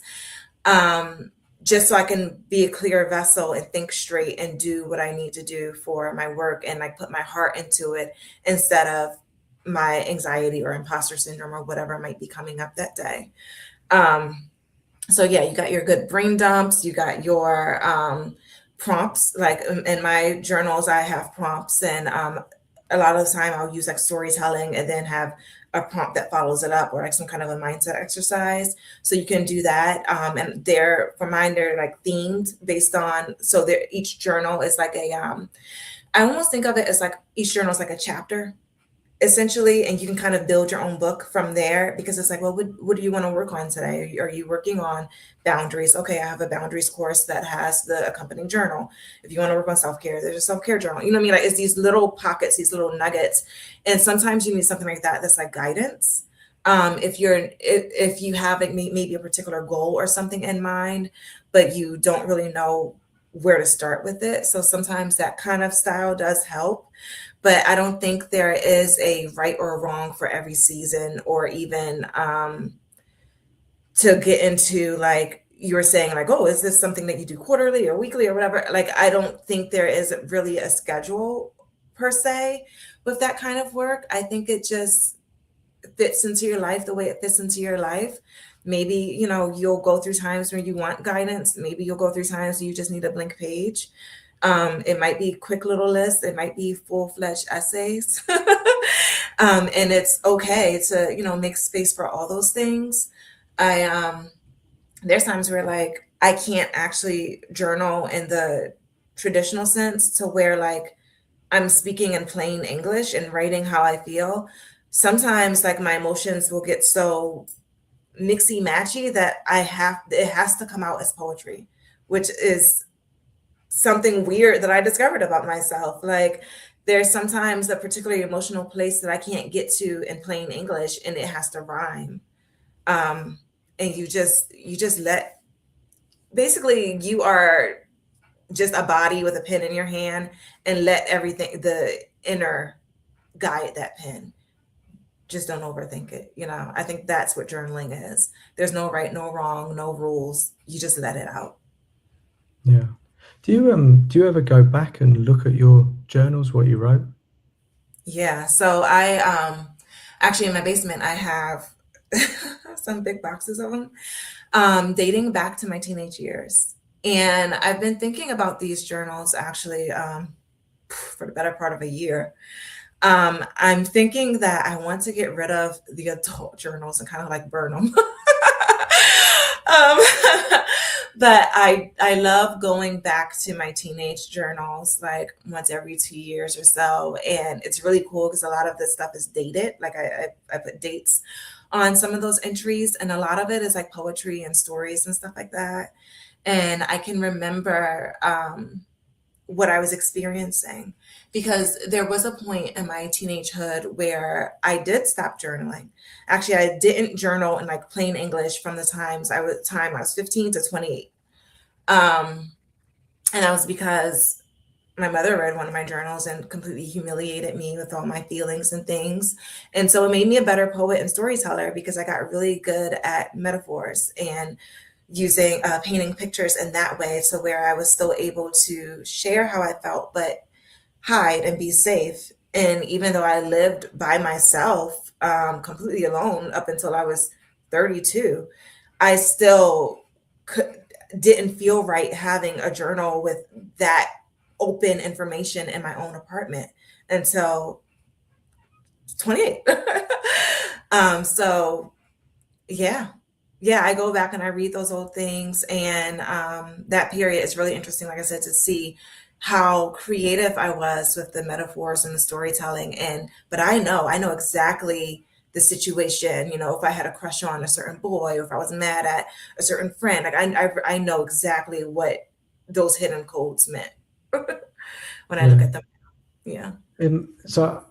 just so I can be a clear vessel and think straight and do what I need to do for my work and like put my heart into it instead of my anxiety or imposter syndrome or whatever might be coming up that day. So yeah, you got your good brain dumps, you got your prompts. Like in my journals, I have prompts, and a lot of the time I'll use like storytelling and then have a prompt that follows it up, or like some kind of a mindset exercise. So you can do that. And for mine, they're like themed based on, so each journal is like I almost think of it as like each journal is like a chapter essentially, and you can kind of build your own book from there, because it's like, well, what do you want to work on today? Are you working on boundaries? Okay, I have a boundaries course that has the accompanying journal. If you want to work on self-care, there's a self-care journal. You know what I mean? Like, it's these little pockets, these little nuggets, and sometimes you need something like that that's like guidance. If you have like maybe a particular goal or something in mind, but you don't really know where to start with it, so sometimes that kind of style does help. But I don't think there is a right or wrong for every season, or even to get into like you were saying, like, oh, is this something that you do quarterly or weekly or whatever? Like, I don't think there is really a schedule per se with that kind of work. I think it just fits into your life the way it fits into your life. Maybe, you know, you'll go through times where you want guidance. Maybe you'll go through times where you just need a blank page. It might be quick little lists. It might be full-fledged essays. And it's okay to, you know, make space for all those things. There's times where like I can't actually journal in the traditional sense, to where like I'm speaking in plain English and writing how I feel. Sometimes like my emotions will get so mixy matchy that it has to come out as poetry, which is something weird that I discovered about myself. Like there's sometimes a particularly emotional place that I can't get to in plain English and it has to rhyme. Um, and you just let basically you are just a body with a pen in your hand and let everything the inner guide that pen. Just don't overthink it. I think that's what journaling is. There's no right, no wrong, no rules. You just let it out. Yeah. Do you ever go back and look at your journals, what you wrote? Yeah. So I actually in my basement I have some big boxes of them, dating back to my teenage years. And I've been thinking about these journals actually for the better part of a year. I'm thinking that I want to get rid of the adult journals and kind of like burn them. um, but I love going back to my teenage journals like once every 2 years or so, and it's really cool because a lot of this stuff is dated. Like I put dates on some of those entries, and a lot of it is like poetry and stories and stuff like that. And I can remember what I was experiencing because there was a point in my teenagehood where I did stop journaling. Actually, I didn't journal in like plain English from the time I was 15 to 28. Um, and that was because my mother read one of my journals and completely humiliated me with all my feelings and things. And so it made me a better poet and storyteller because I got really good at metaphors and using painting pictures in that way. So where I was still able to share how I felt, but hide and be safe. And even though I lived by myself, completely alone up until I was 32, I still didn't feel right having a journal with that open information in my own apartment until 28. So yeah. Yeah, I go back and I read those old things, and that period is really interesting, like I said, to see how creative I was with the metaphors and the storytelling. And but I know exactly the situation. If I had a crush on a certain boy, or if I was mad at a certain friend, like I know exactly what those hidden codes meant when I look Yeah. at them. Yeah. So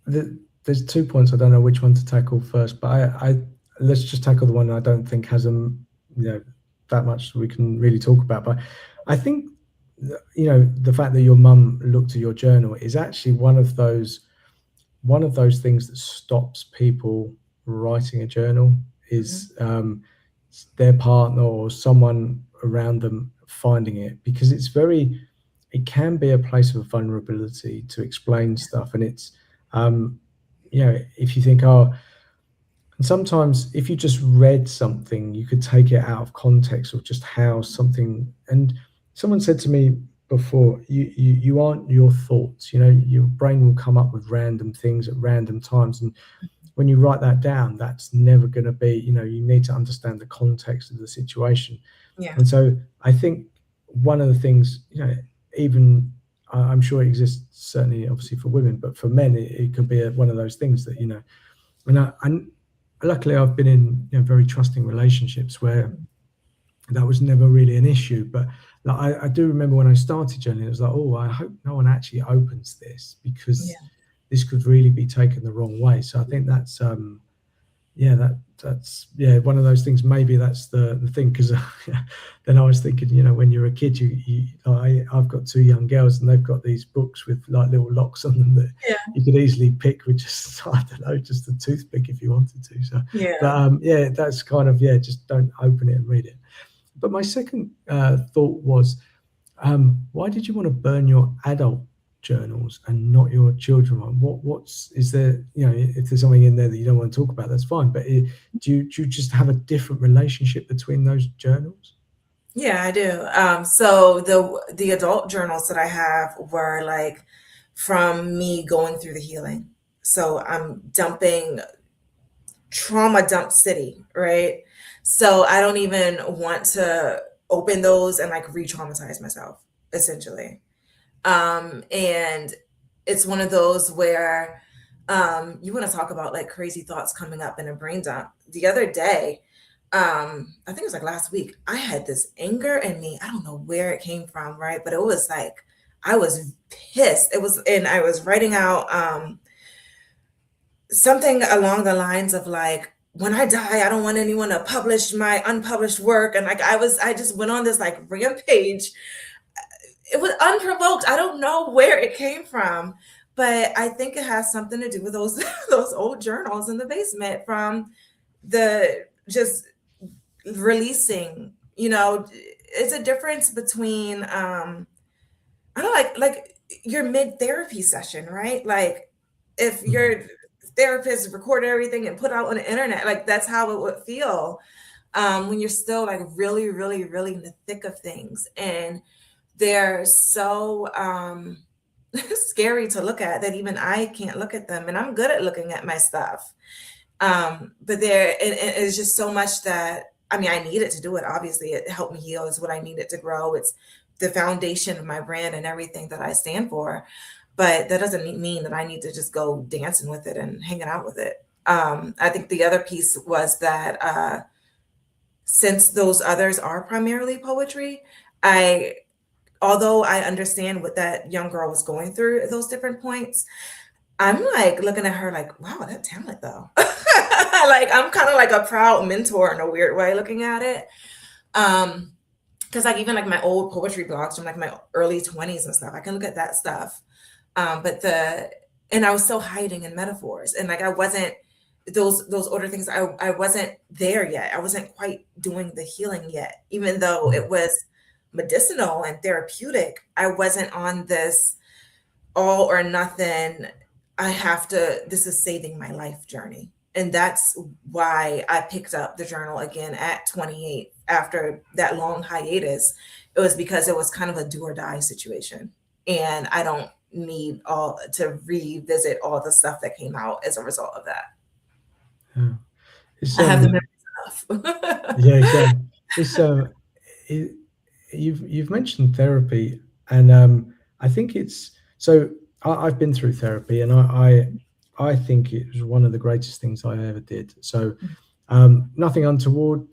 there's 2 points. I don't know which one to tackle first, but I let's just tackle the one I don't think has that much we can really talk about. But I think the fact that your mum looked at your journal is actually one of those things that stops people writing a journal Mhm. is their partner or someone around them finding it, because it can be a place of vulnerability to explain stuff. And it's if you think, oh, and sometimes if you just read something, you could take it out of context, or just how something. And someone said to me before, you aren't your thoughts. Your brain will come up with random things at random times, and when you write that down, that's never going to be. You need to understand the context of the situation. Yeah. And so I think one of the things, even I'm sure it exists certainly, obviously for women, but for men, it could be one of those things that. And luckily I've been in very trusting relationships where that was never really an issue. But like, I do remember when I started journaling, it was like, oh, I hope no one actually opens this, because Yeah. this could really be taken the wrong way. So I think that's one of those things. Maybe that's the thing, because then I was thinking, when you're a kid, I've got two young girls, and they've got these books with like little locks on them that Yeah. you could easily pick with just I don't know, just a toothpick if you wanted to. So, but Yeah. that's kind of just don't open it and read it. But my second thought was, why did you want to burn your adult journals and not your children one? Is there, if there's something in there that you don't want to talk about, that's fine. But do you just have a different relationship between those journals? Yeah, I do. So the adult journals that I have were like from me going through the healing. So I'm dumping trauma dump city, right? So I don't even want to open those and like re-traumatize myself, essentially. And it's one of those where you want to talk about like crazy thoughts coming up in a brain dump. The other day, I think it was like last week, I had this anger in me. I don't know where it came from, right? But it was like I was pissed. It was, and I was writing out something along the lines of like, when I die, I don't want anyone to publish my unpublished work. And like I just went on this like rampage. It was unprovoked. I don't know where it came from, but I think it has something to do with those those old journals in the basement from the just releasing. It's a difference between I don't like your mid therapy session, right? Like if Mhm. your therapist recorded everything and put out on the internet, like that's how it would feel when you're still like really, really, really in the thick of things. And they're so scary to look at that even I can't look at them. And I'm good at looking at my stuff. But it's just so much that I mean, I needed to do it. Obviously, it helped me heal. It's what I needed to grow. It's the foundation of my brand and everything that I stand for. But that doesn't mean that I need to just go dancing with it and hanging out with it. I think the other piece was that since those others are primarily poetry, I although I understand what that young girl was going through at those different points, I'm like looking at her like, wow, that talent though. Like I'm kind of like a proud mentor in a weird way looking at it. Um, because like even like my old poetry blogs from like my early 20s and stuff, I can look at that stuff. But the and I was still hiding in metaphors and like I wasn't those older things, I wasn't there yet. I wasn't quite doing the healing yet, even though Mhm. it was medicinal and therapeutic. I wasn't on this all or nothing. This is saving my life journey. And that's why I picked up the journal again at 28 after that long hiatus. It was because it was kind of a do or die situation. And I don't need all to revisit all the stuff that came out as a result of that. Yeah. It's I have the memories enough. yeah, exactly. It's it, you've mentioned therapy, and I think it's so. I've been through therapy, and I think it was one of the greatest things I ever did. So nothing untoward,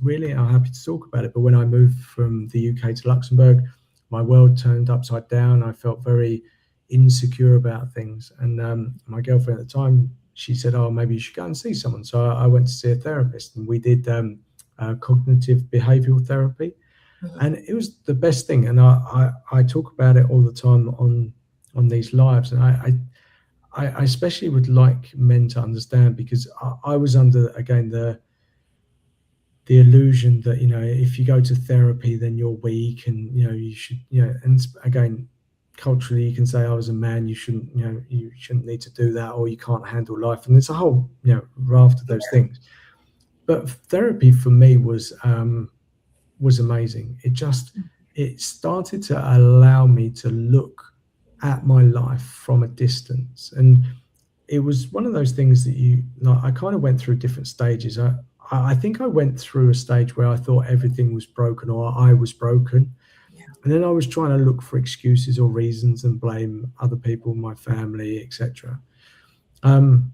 really. I'm happy to talk about it. But when I moved from the UK to Luxembourg, my world turned upside down. I felt very insecure about things, and my girlfriend at the time, she said, "Oh, maybe you should go and see someone." So I went to see a therapist, and we did cognitive behavioral therapy, Mhm. and it was the best thing. And I talk about it all the time on these lives, and I especially would like men to understand because I was under again the illusion that if you go to therapy then you're weak and you should and again culturally you can say I was a man, you shouldn't need to do that, or you can't handle life, and there's a whole raft of those things. But therapy for me was amazing. It started to allow me to look at my life from a distance, and it was one of those things that I kind of went through different stages. I think I went through a stage where I thought everything was broken or I was broken, Yeah. and then I was trying to look for excuses or reasons and blame other people, my family, etc. Um,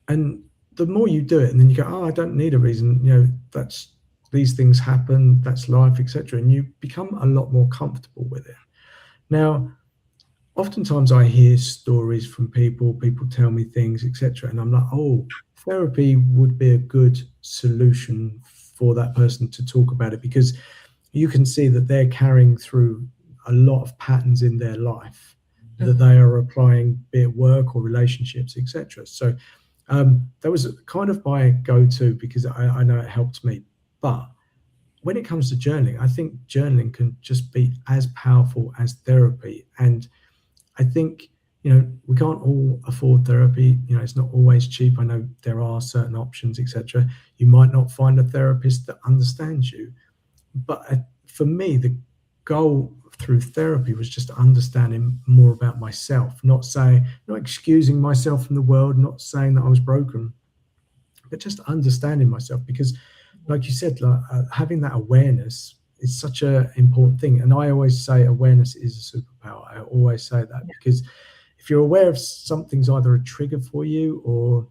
and the more you do it, and then you go, oh, I don't need a reason. That's these things happen. That's life, etc. And you become a lot more comfortable with it. Now, oftentimes I hear stories from people tell me things, etc. And I'm like, oh, therapy would be a good solution for that person to talk about it because you can see that they're carrying through a lot of patterns in their life that Mhm. they are applying, be it work or relationships, etc. So that was kind of my go-to because I know it helped me. But when it comes to journaling, I think journaling can just be as powerful as therapy. And I think, we can't all afford therapy. It's not always cheap. I know there are certain options, etc. You might not find a therapist that understands you. But for me, the goal through therapy was just understanding more about myself, not excusing myself from the world, not saying that I was broken, but just understanding myself. Because, like you said, like, having that awareness is such an important thing. And I always say awareness is a superpower. I always say that because if you're aware of something's either a trigger for you or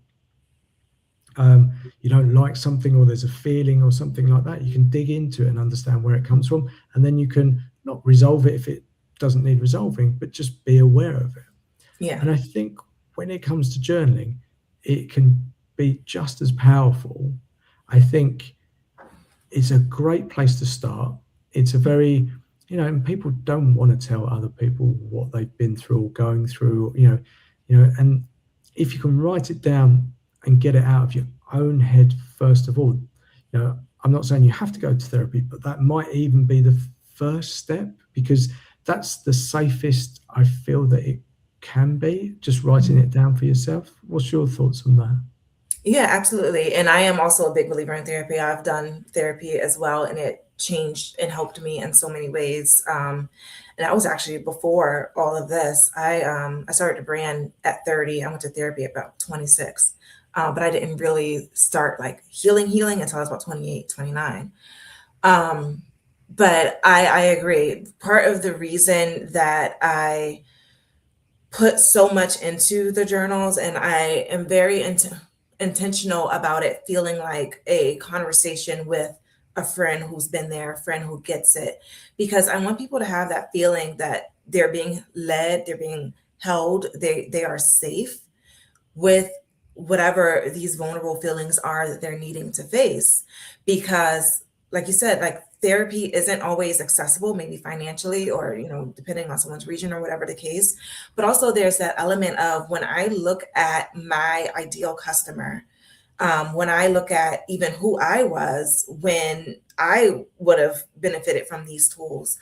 you don't like something, or there's a feeling or something like that, you can dig into it and understand where it comes from, and then you can not resolve it if it doesn't need resolving, but just be aware of it. Yeah. And I think when it comes to journaling, it can be just as powerful. I think it's a great place to start. It's a very, and people don't want to tell other people what they've been through or going through, and if you can write it down and get it out of your own head first of all, I'm not saying you have to go to therapy, but that might even be the first step, because that's the safest I feel that it can be, just writing it down for yourself. What's your thoughts on that? Yeah, absolutely. And I am also a big believer in therapy. I've done therapy as well, and it changed and helped me in so many ways. And that was actually before all of this. I started a brand at 30. I went to therapy at about 26. But I didn't really start like healing until I was about 28, 29. But I agree. Part of the reason that I put so much into the journals, and I am very intentional about it feeling like a conversation with a friend who's been there, a friend who gets it, because I want people to have that feeling that they're being led, they're being held, they are safe with whatever these vulnerable feelings are that they're needing to face. Because like you said, like therapy isn't always accessible, maybe financially, or depending on someone's region or whatever the case. But also there's that element of, when I look at my ideal customer, when I look at even who I was when I would have benefited from these tools,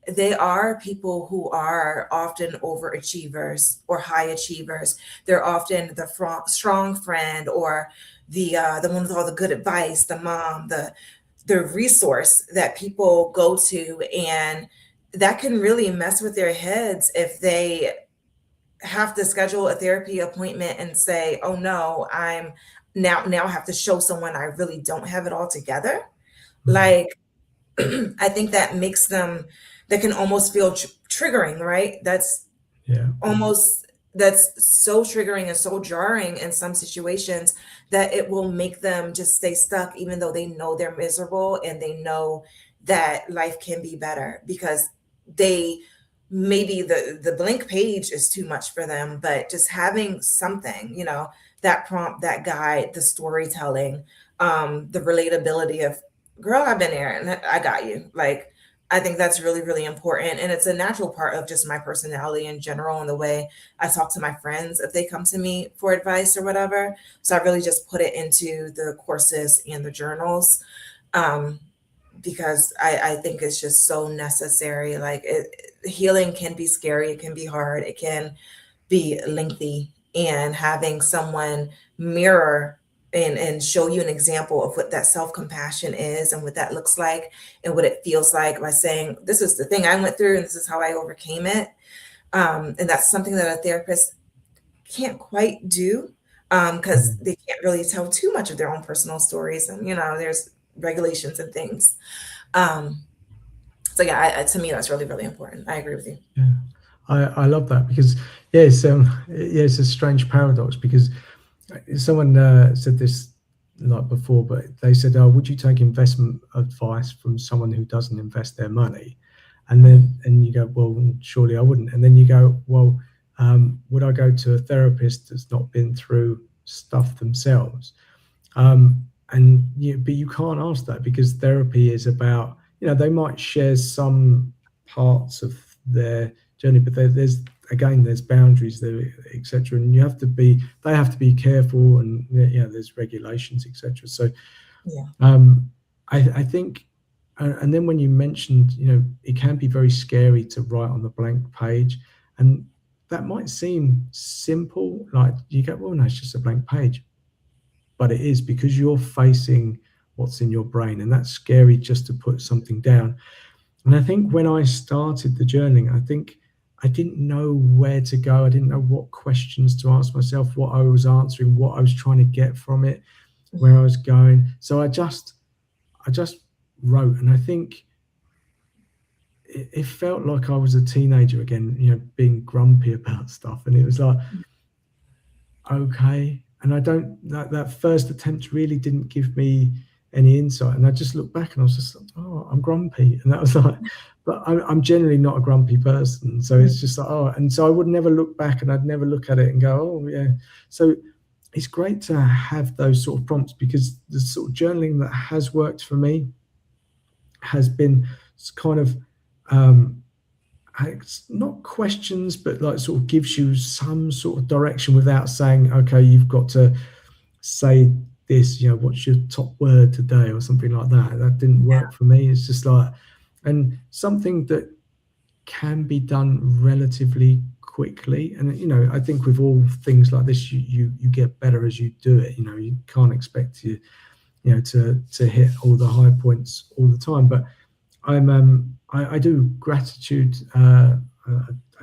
they are people who are often overachievers or high achievers. They're often the strong friend, or the one with all the good advice, the mom, the resource that people go to, and that can really mess with their heads if they have to schedule a therapy appointment and say, "Oh no, I'm now I have to show someone I really don't have it all together." Mm, Like, I think that makes them, that can almost feel triggering, right? yeah. Almost that's so triggering and so jarring in some situations, that it will make them just stay stuck, even though they know they're miserable and they know that life can be better, because they, maybe the blank page is too much for them, but just having something, that prompt, that guide, the storytelling, the relatability of, girl, I've been there and I got you. Like, I think that's really, really important. And it's a natural part of just my personality in general, and the way I talk to my friends if they come to me for advice or whatever. So I really just put it into the courses and the journals, um, because I think it's just so necessary. Like, healing can be scary, it can be hard, it can be lengthy, and having someone mirror and show you an example of what that self-compassion is and what that looks like and what it feels like, by saying, this is the thing I went through and this is how I overcame it. And that's something that a therapist can't quite do, because Mm. they can't really tell too much of their own personal stories, and there's regulations and things. um, so yeah, to me that's really, really important. I agree with you. Yeah, I love that, because it's a strange paradox, because someone said this like before, but they said, "Oh, would you take investment advice from someone who doesn't invest their money?" And Mhm. then and you go, "Well, surely I wouldn't." And then you go, "Well, would I go to a therapist that's not been through stuff themselves?" But you can't ask that, because therapy is about, they might share some parts of their journey, but there's, again, there's boundaries there, etc. And they have to be careful, and there's regulations, etc. So Yeah. um, I think, and then when you mentioned, it can be very scary to write on the blank page, and that might seem simple, like you go, well, no, it's just a blank page, but it is, because you're facing what's in your brain, and that's scary just to put something down. And I think when I started the journaling, I think I didn't know where to go. I didn't know what questions to ask myself, what I was answering, what I was trying to get from it, where I Mhm. was going. So I just wrote, and I think it felt like I was a teenager again, being grumpy about stuff. And it was like, okay, and I don't that first attempt really didn't give me any insight. And I just looked back and I was just like, oh, I'm grumpy, and that was like, but I'm generally not a grumpy person, so it's just like, oh, and so I would never look back, and I'd never look at it and go, oh yeah. So it's great to have those sort of prompts, because the sort of journaling that has worked for me has been kind of um, it's not questions, but like sort of gives you some sort of direction without saying, okay, you've got to say this, what's your top word today or something like that. That didn't work for me. It's just like, and something that can be done relatively quickly. And, I think with all things like this, you get better as you do it. You can't expect to hit all the high points all the time. But I do gratitude. I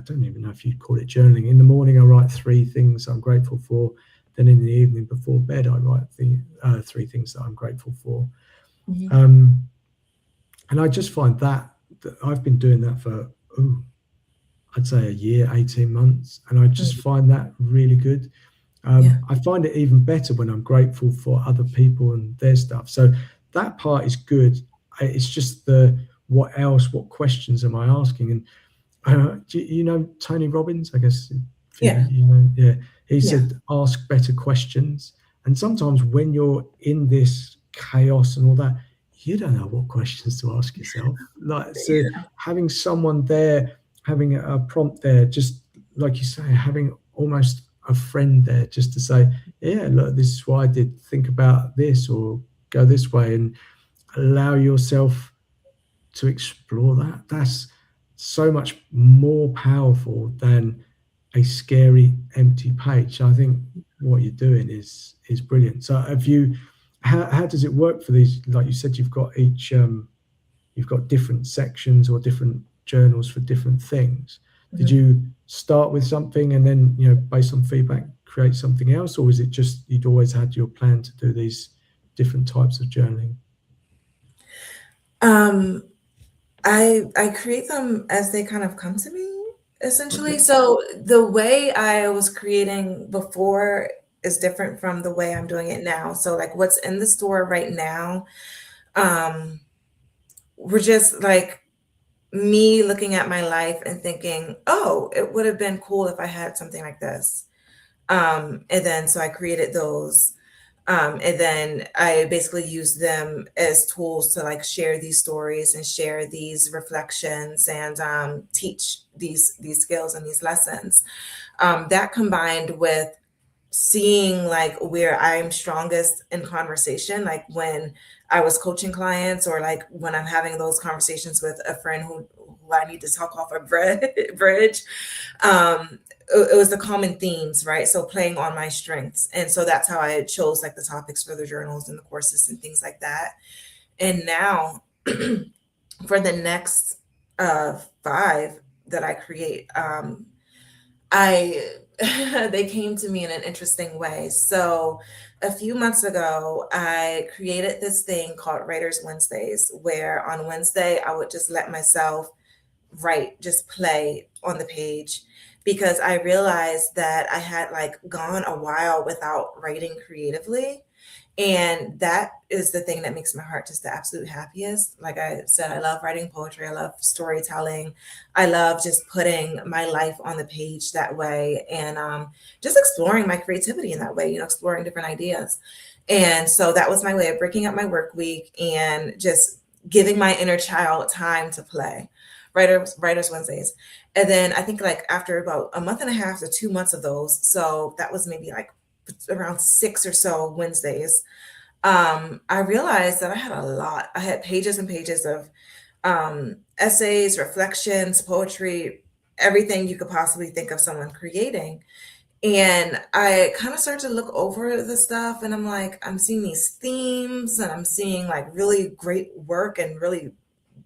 don't even know if you'd call it journaling. In the morning, I write 3 things I'm grateful for. Then in the evening before bed, I write 3 things that I'm grateful for. And I just find that I've been doing that for, I'd say a year, 18 months. And I just find that really good. I find it even better when I'm grateful for other people and their stuff. So that part is good. It's just what questions am I asking? And do you know Tony Robbins? I guess yeah. He said, ask better questions. And sometimes when you're in this chaos and all that, you don't know what questions to ask yourself. So having someone there, having a prompt there, just like you say, having almost a friend there just to say, yeah, look, this is what I did. Think about this or go this way, and allow yourself to explore that. That's so much more powerful than a scary empty page. I think what you're doing is brilliant. So how does it work for these? Like you said, you've got you've got different sections or different journals for different things. Did you start with something and then, based on feedback, create something else? Or is it just you'd always had your plan to do these different types of journaling? I create them as they kind of come to me, essentially. Okay. So the way I was creating before is different from the way I'm doing it now. So like what's in the store right now, we're just like me looking at my life and thinking, oh, it would have been cool if I had something like this. And then so I created those. And then I basically use them as tools to like share these stories and share these reflections and teach these skills and these lessons. That combined with seeing like where I'm strongest in conversation, like when I was coaching clients or like when I'm having those conversations with a friend who I need to talk off a bridge. It was the common themes, right? So playing on my strengths. And so that's how I chose like the topics for the journals and the courses and things like that. And now for the next 5 that I create, they came to me in an interesting way. So a few months ago, I created this thing called Writers Wednesdays, where on Wednesday, I would just let myself write, just play on the page, because I realized that I had like gone a while without writing creatively. And that is the thing that makes my heart just the absolute happiest. Like I said, I love writing poetry. I love storytelling. I love just putting my life on the page that way and just exploring my creativity in that way, exploring different ideas. And so that was my way of breaking up my work week and just giving my inner child time to play. Writers Wednesdays. And then I think like after about a month and a half to 2 months of those, so that was maybe like around 6 or so Wednesdays, I realized that I had a lot. I had pages and pages of essays, reflections, poetry, everything you could possibly think of someone creating. And I kind of started to look over the stuff and I'm like, I'm seeing these themes and I'm seeing like really great work and really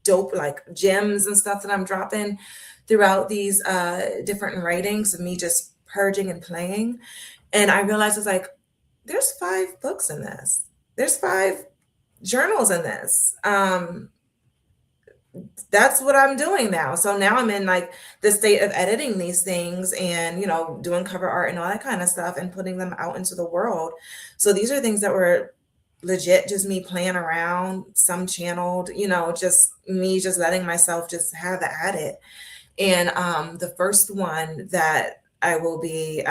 dope like gems and stuff that I'm dropping throughout these different writings of me just purging and playing. And I realized it's like, there's 5 books in this. There's 5 journals in this. that's what I'm doing now. So now I'm in like the state of editing these things and, doing cover art and all that kind of stuff and putting them out into the world. So these are things that were legit just me playing around, some channeled, just me just letting myself just have at it. And the first one that I will be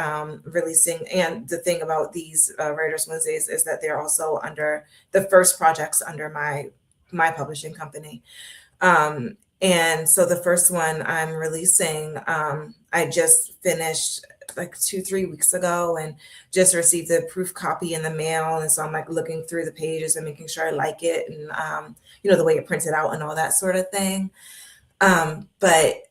releasing, and the thing about these Writers Wednesdays is that they're also under the first projects under my publishing company. And so the first one I'm releasing, I just finished like 2, 3 weeks ago and just received the proof copy in the mail. And so I'm like looking through the pages and making sure I like it and, the way it printed out and all that sort of thing. But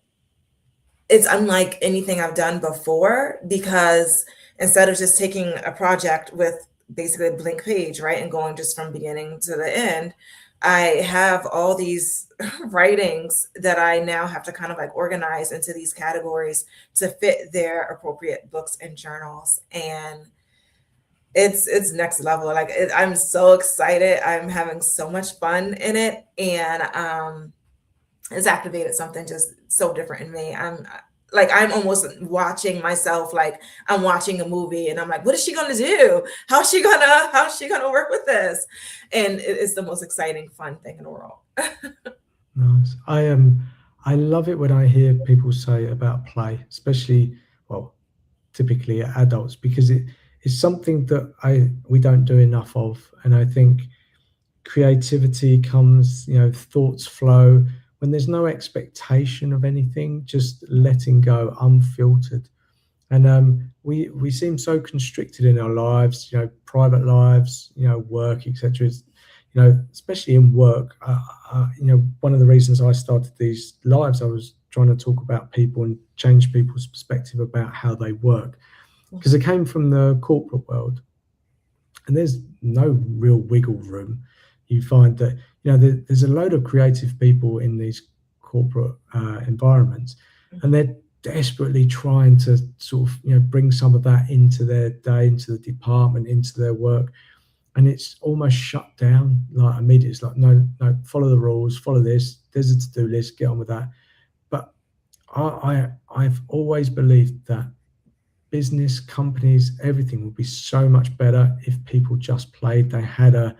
it's unlike anything I've done before because instead of just taking a project with basically a blank page, right, and going just from beginning to the end, I have all these writings that I now have to kind of like organize into these categories to fit their appropriate books and journals. And it's next level. Like I'm so excited. I'm having so much fun in it, and it's activated something just so different in me. I'm almost watching myself like I'm watching a movie and I'm like, what is she gonna do? How's she gonna work with this? And it's the most exciting, fun thing in the world. Nice. I love it when I hear people say about play, especially well, typically adults, because it is something that I we don't do enough of, and I think creativity comes, thoughts flow when there's no expectation of anything, just letting go unfiltered. And we seem so constricted in our lives, private lives, work, etc. Especially in work. One of the reasons I started these lives, I was trying to talk about people and change people's perspective about how they work, because I came from the corporate world, and there's no real wiggle room. You find that there's a load of creative people in these corporate environments, and they're desperately trying to sort of bring some of that into their day, into the department, into their work, and it's almost shut down like immediately. It's like no, follow the rules, follow this. There's a to-do list, get on with that. But I've always believed that business, companies, everything would be so much better if people just played. They had a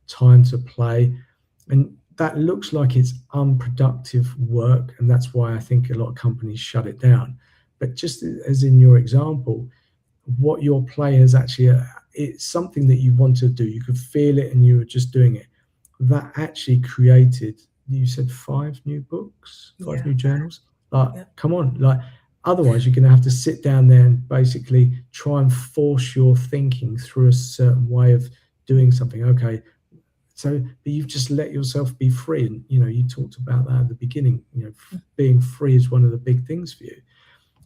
time to play. And that looks like it's unproductive work. And that's why I think a lot of companies shut it down. But just as in your example, what your play has actually, it's something that you want to do. You could feel it and you were just doing it. That actually created, you said 5 new books, five Yeah. new journals. Like, Yeah. come on, like, otherwise you're going to have to sit down there and basically try and force your thinking through a certain way of doing something. Okay, so but you've just let yourself be free, and you talked about that at the beginning. Being free is one of the big things for you,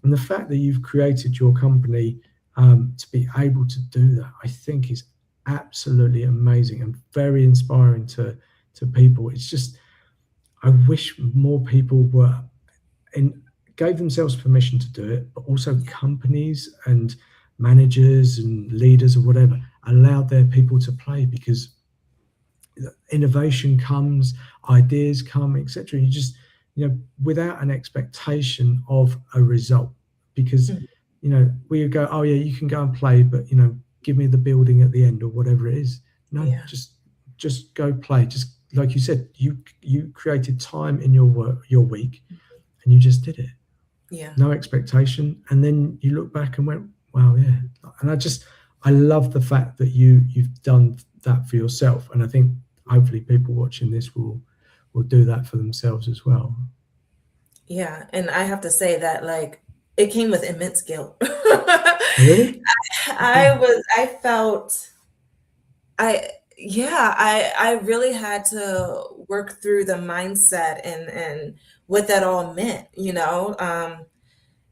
and the fact that you've created your company to be able to do that, I think, is absolutely amazing and very inspiring to people. It's just, I wish more people were and gave themselves permission to do it, but also companies and managers and leaders or whatever allowed their people to play, because innovation comes, ideas come, etc. You just, without an expectation of a result, because Mm. we go, oh yeah, you can go and play, but give me the building at the end or whatever it is. No, Yeah. just go play. Just like you said, you created time in your work, your week, and you just did it. Yeah. No expectation, and then you look back and went, wow, yeah. And I love the fact that you've done that for yourself, and I think hopefully people watching this will do that for themselves as well. Yeah. And I have to say that like it came with immense guilt. Really? Okay. I felt I yeah, I really had to work through the mindset and what that all meant, you know?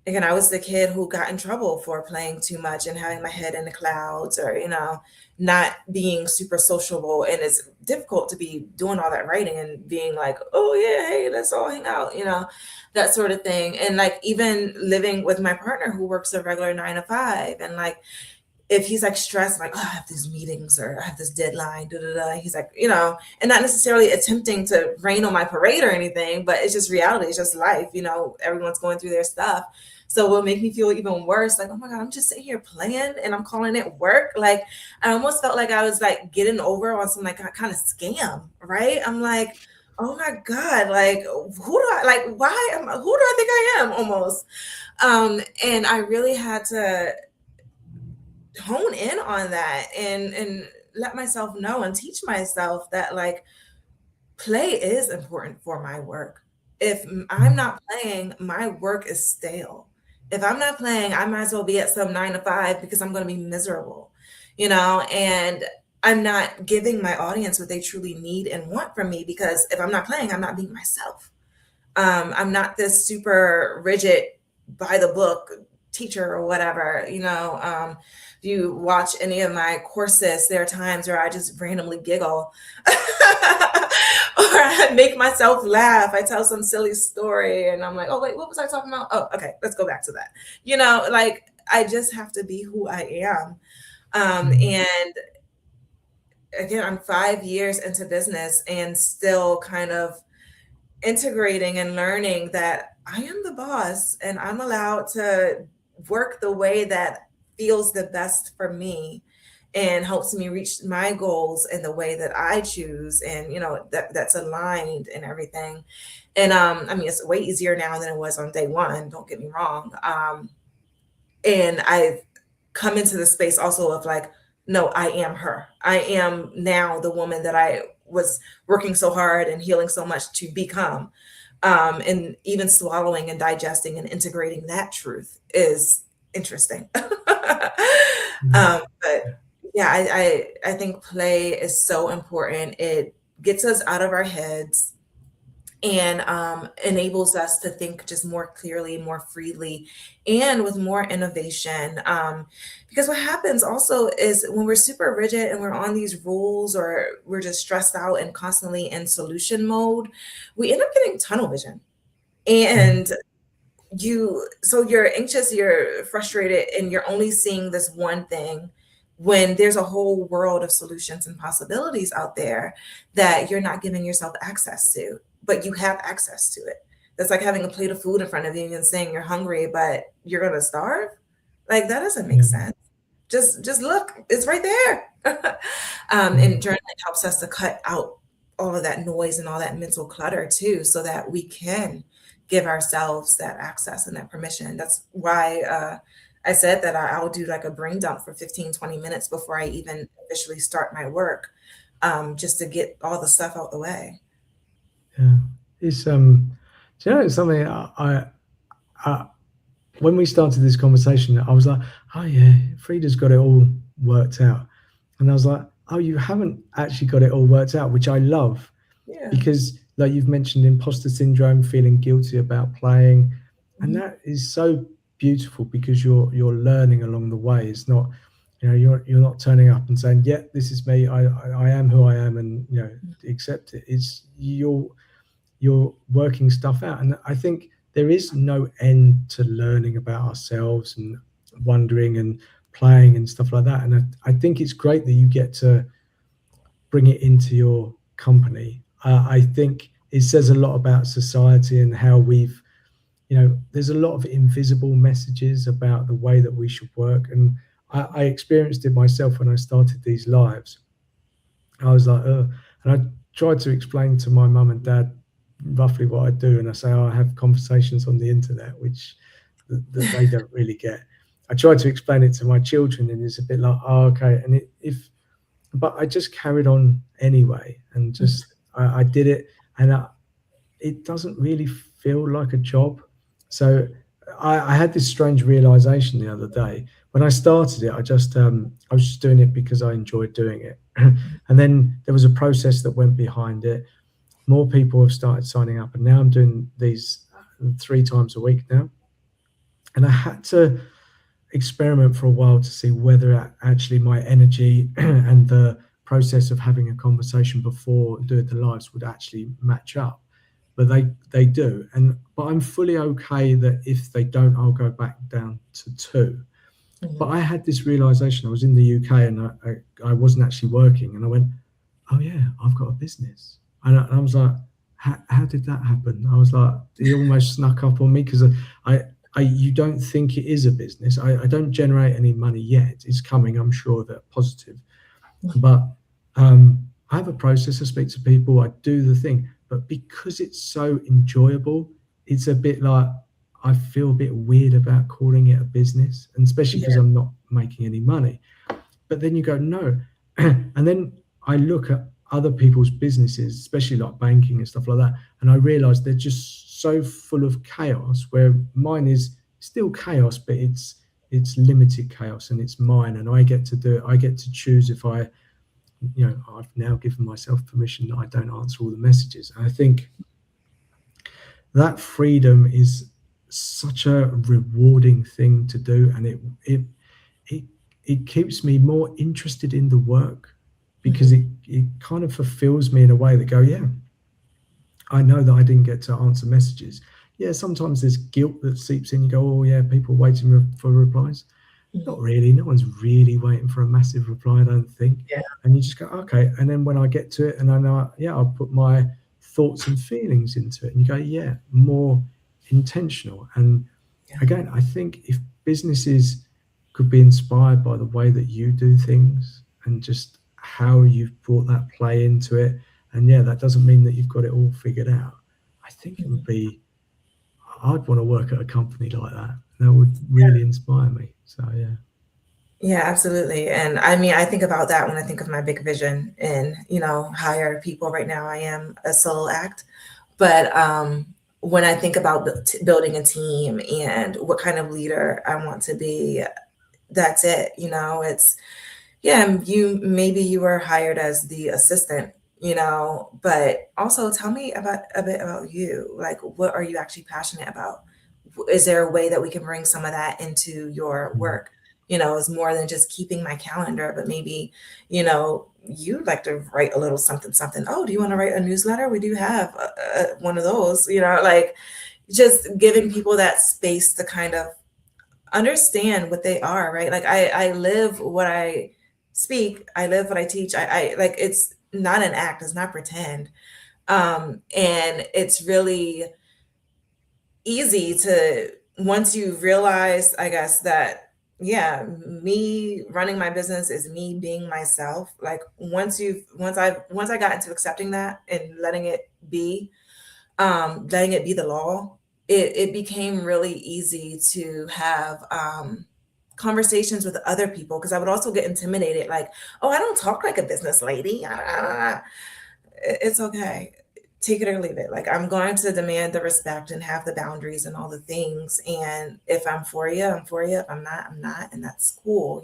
Again, I was the kid who got in trouble for playing too much and having my head in the clouds or, not being super sociable. And it's difficult to be doing all that writing and being like, oh yeah, hey, let's all hang out, that sort of thing. And like even living with my partner who works a regular 9 to 5 and like if he's like stressed, like, oh, I have these meetings or I have this deadline, da da da, he's like, you know, and not necessarily attempting to rain on my parade or anything, but it's just reality, it's just life, you know, everyone's going through their stuff. So it will make me feel even worse, like, oh my God, I'm just sitting here playing and I'm calling it work. Like, I almost felt like I was like getting over on some like kind of scam, right? I'm like, oh my God, like, who do I like? Why am I, who do I think I am almost? And I really had to hone in on that and let myself know and teach myself that like play is important for my work. If I'm not playing, my work is stale. If I'm not playing, I might as well be at some 9 to 5 because I'm going to be miserable, you know, and I'm not giving my audience what they truly need and want from me because if I'm not playing, I'm not being myself. I'm not this super rigid by the book teacher or whatever, you know. If you watch any of my courses, there are times where I just randomly giggle or I make myself laugh. I tell some silly story and I'm like, oh, wait, what was I talking about? Oh, okay, let's go back to that. You know, like I just have to be who I am. And again, I'm 5 years into business and still kind of integrating and learning that I am the boss and I'm allowed to work the way that feels the best for me and helps me reach my goals in the way that I choose and you know that's aligned and everything. And I mean it's way easier now than it was on day one, don't get me wrong. And I've come into the space also of like, no, I am her. I am now the woman that I was working so hard and healing so much to become. And even swallowing and digesting and integrating that truth is interesting. But yeah, I think play is so important. It gets us out of our heads and enables us to think just more clearly, more freely, and with more innovation. Because what happens also is when we're super rigid and we're on these rules or we're just stressed out and constantly in solution mode, we end up getting tunnel vision. And so you're anxious, you're frustrated, and you're only seeing this one thing when there's a whole world of solutions and possibilities out there that you're not giving yourself access to, but you have access to it. That's like having a plate of food in front of you and saying you're hungry, but you're gonna starve. Like that doesn't make sense. Just look, it's right there. And journaling helps us to cut out all of that noise and all that mental clutter too, so that we can give ourselves that access and that permission. That's why I said that I'll do like a brain dump for 15, 20 minutes before I even officially start my work, just to get all the stuff out the way. Yeah, it's do you know it's something I when we started this conversation, I was like, oh yeah, Frida's got it all worked out, and I was like, oh, you haven't actually got it all worked out, which I love Yeah. because like you've mentioned imposter syndrome, feeling guilty about playing, and Mhm. that is so beautiful because you're learning along the way. It's not, you know, you're not turning up and saying, yeah, this is me, I am who I am, and you know, accept it. It's you're working stuff out. And I think there is no end to learning about ourselves and wondering and playing and stuff like that. And I think it's great that you get to bring it into your company. I think it says a lot about society and how we've, you know, there's a lot of invisible messages about the way that we should work. And I experienced it myself when I started these lives. I was like, and I tried to explain to my mum and dad roughly what I do, and I say, oh, I have conversations on the internet, which that they don't really get. I tried to explain it to my children, and it's a bit like, oh, okay. And but I just carried on anyway, and just I did it, and it doesn't really feel like a job. So I had this strange realization the other day when I started it. I was just doing it because I enjoyed doing it, and then there was a process that went behind it. More people have started signing up, and now I'm doing these 3 times a week now. And I had to experiment for a while to see whether actually my energy and the process of having a conversation before doing the lives would actually match up. But they do, but I'm fully okay that if they don't, I'll go back down to 2. But Mhm. I had this realization. I was in the UK and I wasn't actually working, and I went, "Oh yeah, I've got a business." And I was like, how did that happen? I was like, it almost snuck up on me because you don't think it is a business. I don't generate any money yet. It's coming, I'm sure, that positive. But I have a process. I speak to people. I do the thing. But because it's so enjoyable, it's a bit like I feel a bit weird about calling it a business, and especially because Yeah. I'm not making any money. But then you go, no. And then I look at other people's businesses, especially like banking and stuff like that, and I realize they're just so full of chaos, where mine is still chaos, but it's limited chaos and it's mine, and I get to do it. I get to choose if I've now given myself permission that I don't answer all the messages. And I think that freedom is such a rewarding thing to do, and it it keeps me more interested in the work because Mhm. it kind of fulfills me in a way that go, yeah, I know that I didn't get to answer messages. Yeah, sometimes there's guilt that seeps in. You go, oh yeah, people waiting for replies. Not Mhm. really. No one's really waiting for a massive reply, I don't think. Yeah. And you just go, okay. And then when I get to it and I know, yeah, I'll put my thoughts and feelings into it. And you go, yeah, more intentional. And Yeah. again, I think if businesses could be inspired by the way that you do things and just how you've brought that play into it, and yeah, that doesn't mean that you've got it all figured out. I think it would Mhm. be, I'd want to work at a company like that. That would really inspire me. So, yeah. Yeah, absolutely. And I mean, I think about that when I think of my big vision and, hire people. Right now, I am a solo act. But when I think about building a team and what kind of leader I want to be, that's it. It's, yeah, maybe you were hired as the assistant, but also tell me about a bit about you. Like, what are you actually passionate about? Is there a way that we can bring some of that into your Mm. work? It's more than just keeping my calendar, but maybe, you'd like to write a little something, something. Oh, do you want to write a newsletter? We do have one of those, like just giving people that space to kind of understand what they are, right? Like I live what I speak, I live what I teach. I like it's not an act, it's not pretend. And it's really easy to once you realize, I guess, that yeah, me running my business is me being myself. Like once I got into accepting that and letting it be the law, it became really easy to have conversations with other people because I would also get intimidated, like, oh, I don't talk like a business lady. It's okay. Take it or leave it. Like, I'm going to demand the respect and have the boundaries and all the things. And if I'm for you, I'm for you. If I'm not, I'm not. And that's cool.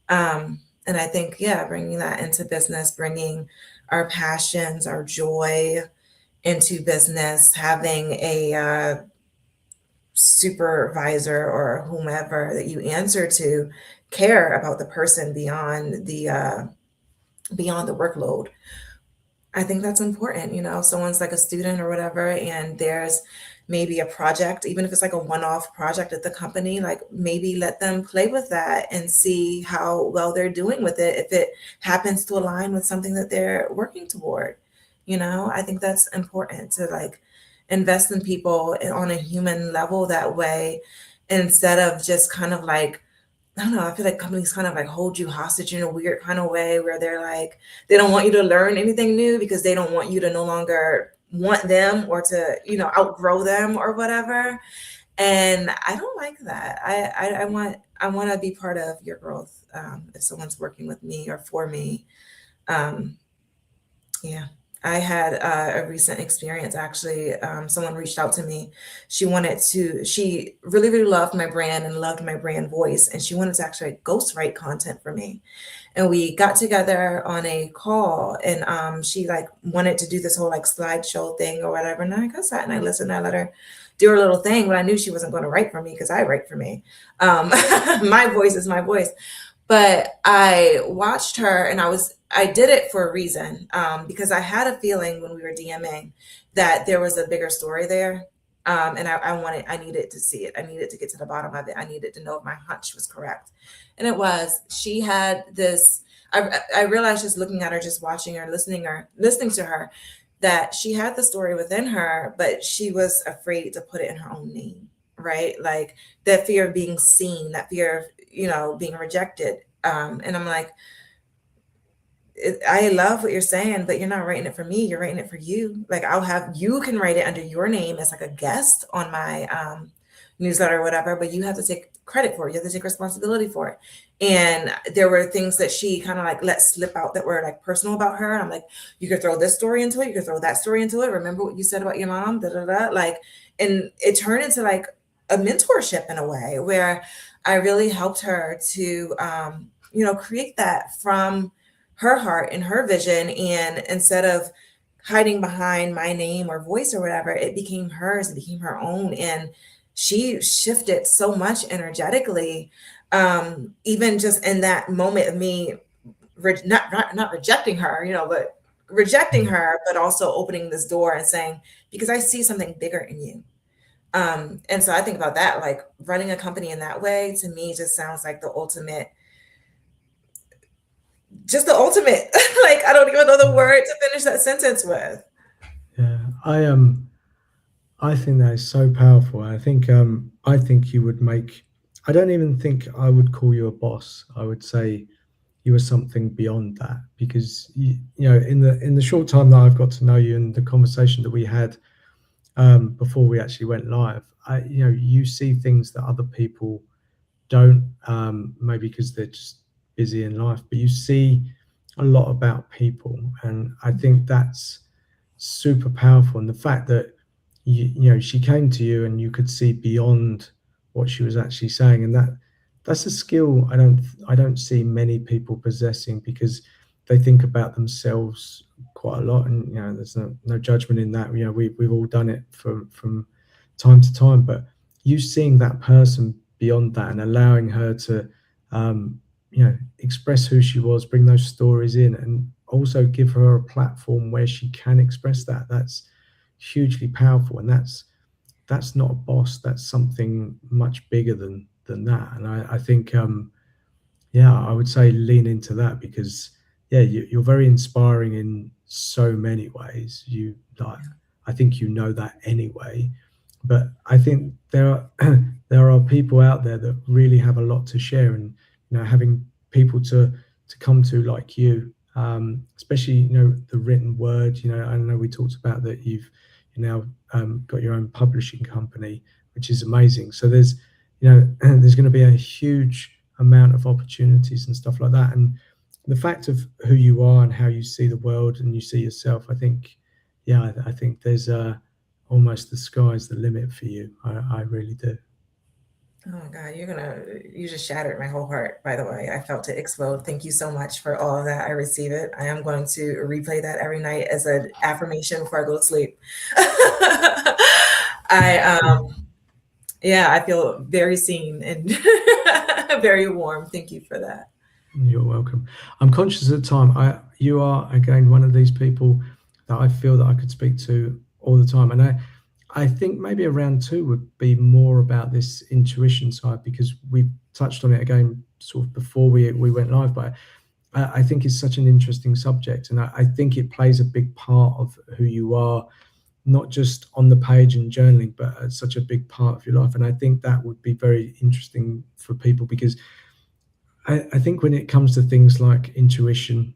And I think, yeah, bringing that into business, bringing our passions, our joy, into business, having a supervisor or whomever that you answer to care about the person beyond the workload. I think that's important. Someone's like a student or whatever, and there's maybe a project, even if it's like a one-off project at the company, like maybe let them play with that and see how well they're doing with it. If it happens to align with something that they're working toward, I think that's important to like invest in people on a human level that way, instead of just kind of like I don't know. I feel like companies kind of like hold you hostage in a weird kind of way where they're like, they don't want you to learn anything new because they don't want you to no longer want them or to, outgrow them or whatever. And I don't like that. I want to be part of your growth. If someone's working with me or for me. Um, yeah. I had a recent experience actually. Someone reached out to me. She really, really loved my brand and loved my brand voice. And she wanted to actually ghostwrite content for me. And we got together on a call and she like wanted to do this whole like slideshow thing or whatever. And I sat and I listened. I let her do her little thing, but I knew she wasn't going to write for me because I write for me. My voice is my voice. But I watched her and I did it for a reason because I had a feeling when we were DMing that there was a bigger story there. And I needed to see it. I needed to get to the bottom of it. I needed to know if my hunch was correct. And it was. She had this, I realized just looking at her, just watching her, listening to her, that she had the story within her, but she was afraid to put it in her own name, right? Like that fear of being seen, that fear of, being rejected. And I'm like, I love what you're saying, but you're not writing it for me. You're writing it for you. Like you can write it under your name as like a guest on my newsletter or whatever, but you have to take credit for it. You have to take responsibility for it. And there were things that she kind of like let slip out that were like personal about her. And I'm like, you could throw this story into it. You could throw that story into it. Remember what you said about your mom, da, da, da. Like, and it turned into like a mentorship in a way where I really helped her to, create that from her heart and her vision. And instead of hiding behind my name or voice or whatever, it became hers, it became her own. And she shifted so much energetically, even just in that moment of me, not rejecting her, but rejecting her, but also opening this door and saying, because I see something bigger in you. And so I think about that, like running a company in that way, to me, just sounds like the ultimate, like, I don't even know the word to finish that sentence with. Yeah, I think that is so powerful. I think you would make. I don't even think I would call you a boss. I would say you are something beyond that, because in the short time that I've got to know you and the conversation that we had before we actually went live, you see things that other people don't, maybe because they're just busy in life, but you see a lot about people, and I think that's super powerful. And the fact that she came to you and you could see beyond what she was actually saying, and that's a skill I don't see many people possessing, because they think about themselves quite a lot, and there's no judgment in that. We've all done it from time to time, but you seeing that person beyond that and allowing her to express who she was, bring those stories in, and also give her a platform where she can express that's hugely powerful. And that's not a boss, that's something much bigger than that. And I think I would say lean into that, because you're very inspiring in so many ways. I think that anyway, but I think there are people out there that really have a lot to share, and having people to come to like you, especially the written word. I know we talked about that you've now got your own publishing company, which is amazing. So there's there's going to be a huge amount of opportunities and stuff like that. And the fact of who you are and how you see the world and you see yourself, I think there's almost the sky's the limit for you. I really do. Oh my God, you just shattered my whole heart, by the way. I felt it explode. Thank you so much for all of that. I receive it. I am going to replay that every night as an affirmation before I go to sleep. I feel very seen and very warm. Thank you for that. You're welcome. I'm conscious of the time. You are, again, one of these people that I feel that I could speak to all the time. And I think maybe a round two would be more about this intuition side, because we touched on it again sort of before we went live. But I think it's such an interesting subject, and I think it plays a big part of who you are, not just on the page and journaling, but it's such a big part of your life. And I think that would be very interesting for people, because I think when it comes to things like intuition,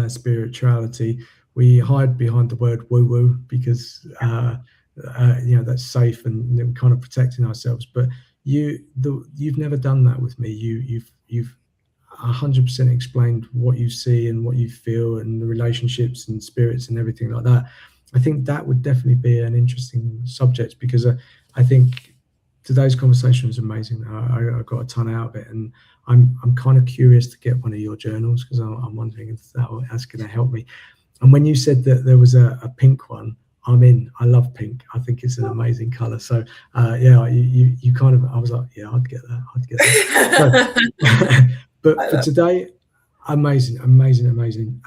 spirituality, we hide behind the word woo-woo, because that's safe and kind of protecting ourselves. But you've never done that with me. You've 100% explained what you see and what you feel, and the relationships and spirits and everything like that. I think that would definitely be an interesting subject, because I think today's conversation was amazing. I got a ton out of it, and I'm kind of curious to get one of your journals, because I'm wondering if that's going to help me. And when you said that there was a pink one, I'm in. I love pink. I think it's an amazing color. So you kind of, I was like, yeah, I'd get that. So, but for today, amazing.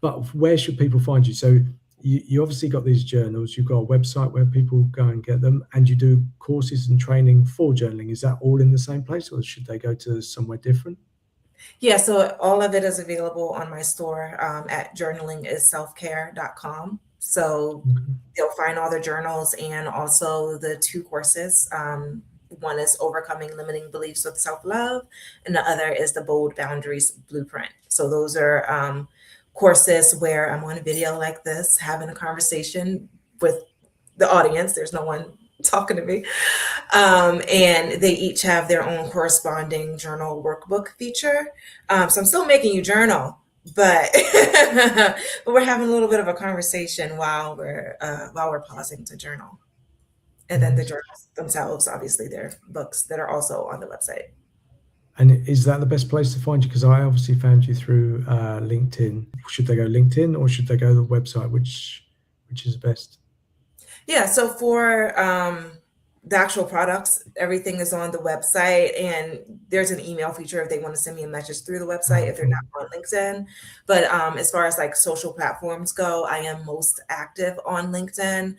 But where should people find you? So you obviously got these journals, you've got a website where people go and get them, and you do courses and training for journaling. Is that all in the same place, or should they go to somewhere different? Yeah, so all of it is available on my store at journalingisselfcare.com. So Okay. you'll find all the journals and also the two courses. One is Overcoming Limiting Beliefs with Self-Love, and the other is the Bold Boundaries Blueprint. So those are courses where I'm on a video like this, having a conversation with the audience. There's no one talking to me. And they each have their own corresponding journal workbook feature. So I'm still making you journal, but but we're having a little bit of a conversation while we're pausing to journal. And then the Nice. journals themselves, obviously, they're books that are also on the website. And is that the best place to find you? Because I obviously found you through LinkedIn. Should they go LinkedIn, or should they go to the website? Which is best? Yeah, so for the actual products, everything is on the website, and there's an email feature if they want to send me a message through the website if they're not on LinkedIn. But as far as like social platforms go, I am most active on LinkedIn.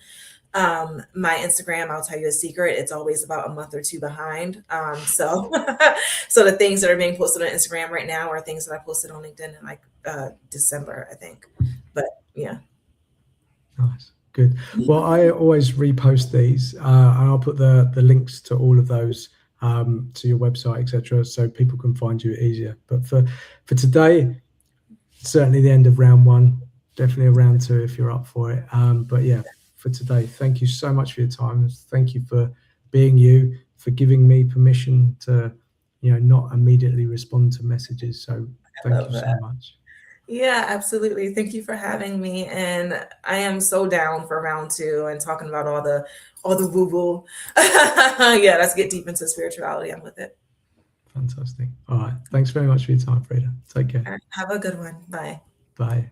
My Instagram, I'll tell you a secret, it's always about a month or two behind. So so the things that are being posted on Instagram right now are things that I posted on LinkedIn in like December, I think. But yeah. Nice. Good. Well, I always repost these, and I'll put the links to all of those, to your website, etc., so people can find you easier. But for today, certainly the end of round one, definitely a round two if you're up for it. But yeah, for today, thank you so much for your time. Thank you for being you, for giving me permission to, not immediately respond to messages. So I thank love you so that. much. Yeah, absolutely. Thank you for having me. And I am so down for round two and talking about all the woo woo. Yeah, let's get deep into spirituality. I'm with it. Fantastic. All right. Thanks very much for your time, Frida. Take care. All right, have a good one. Bye. Bye.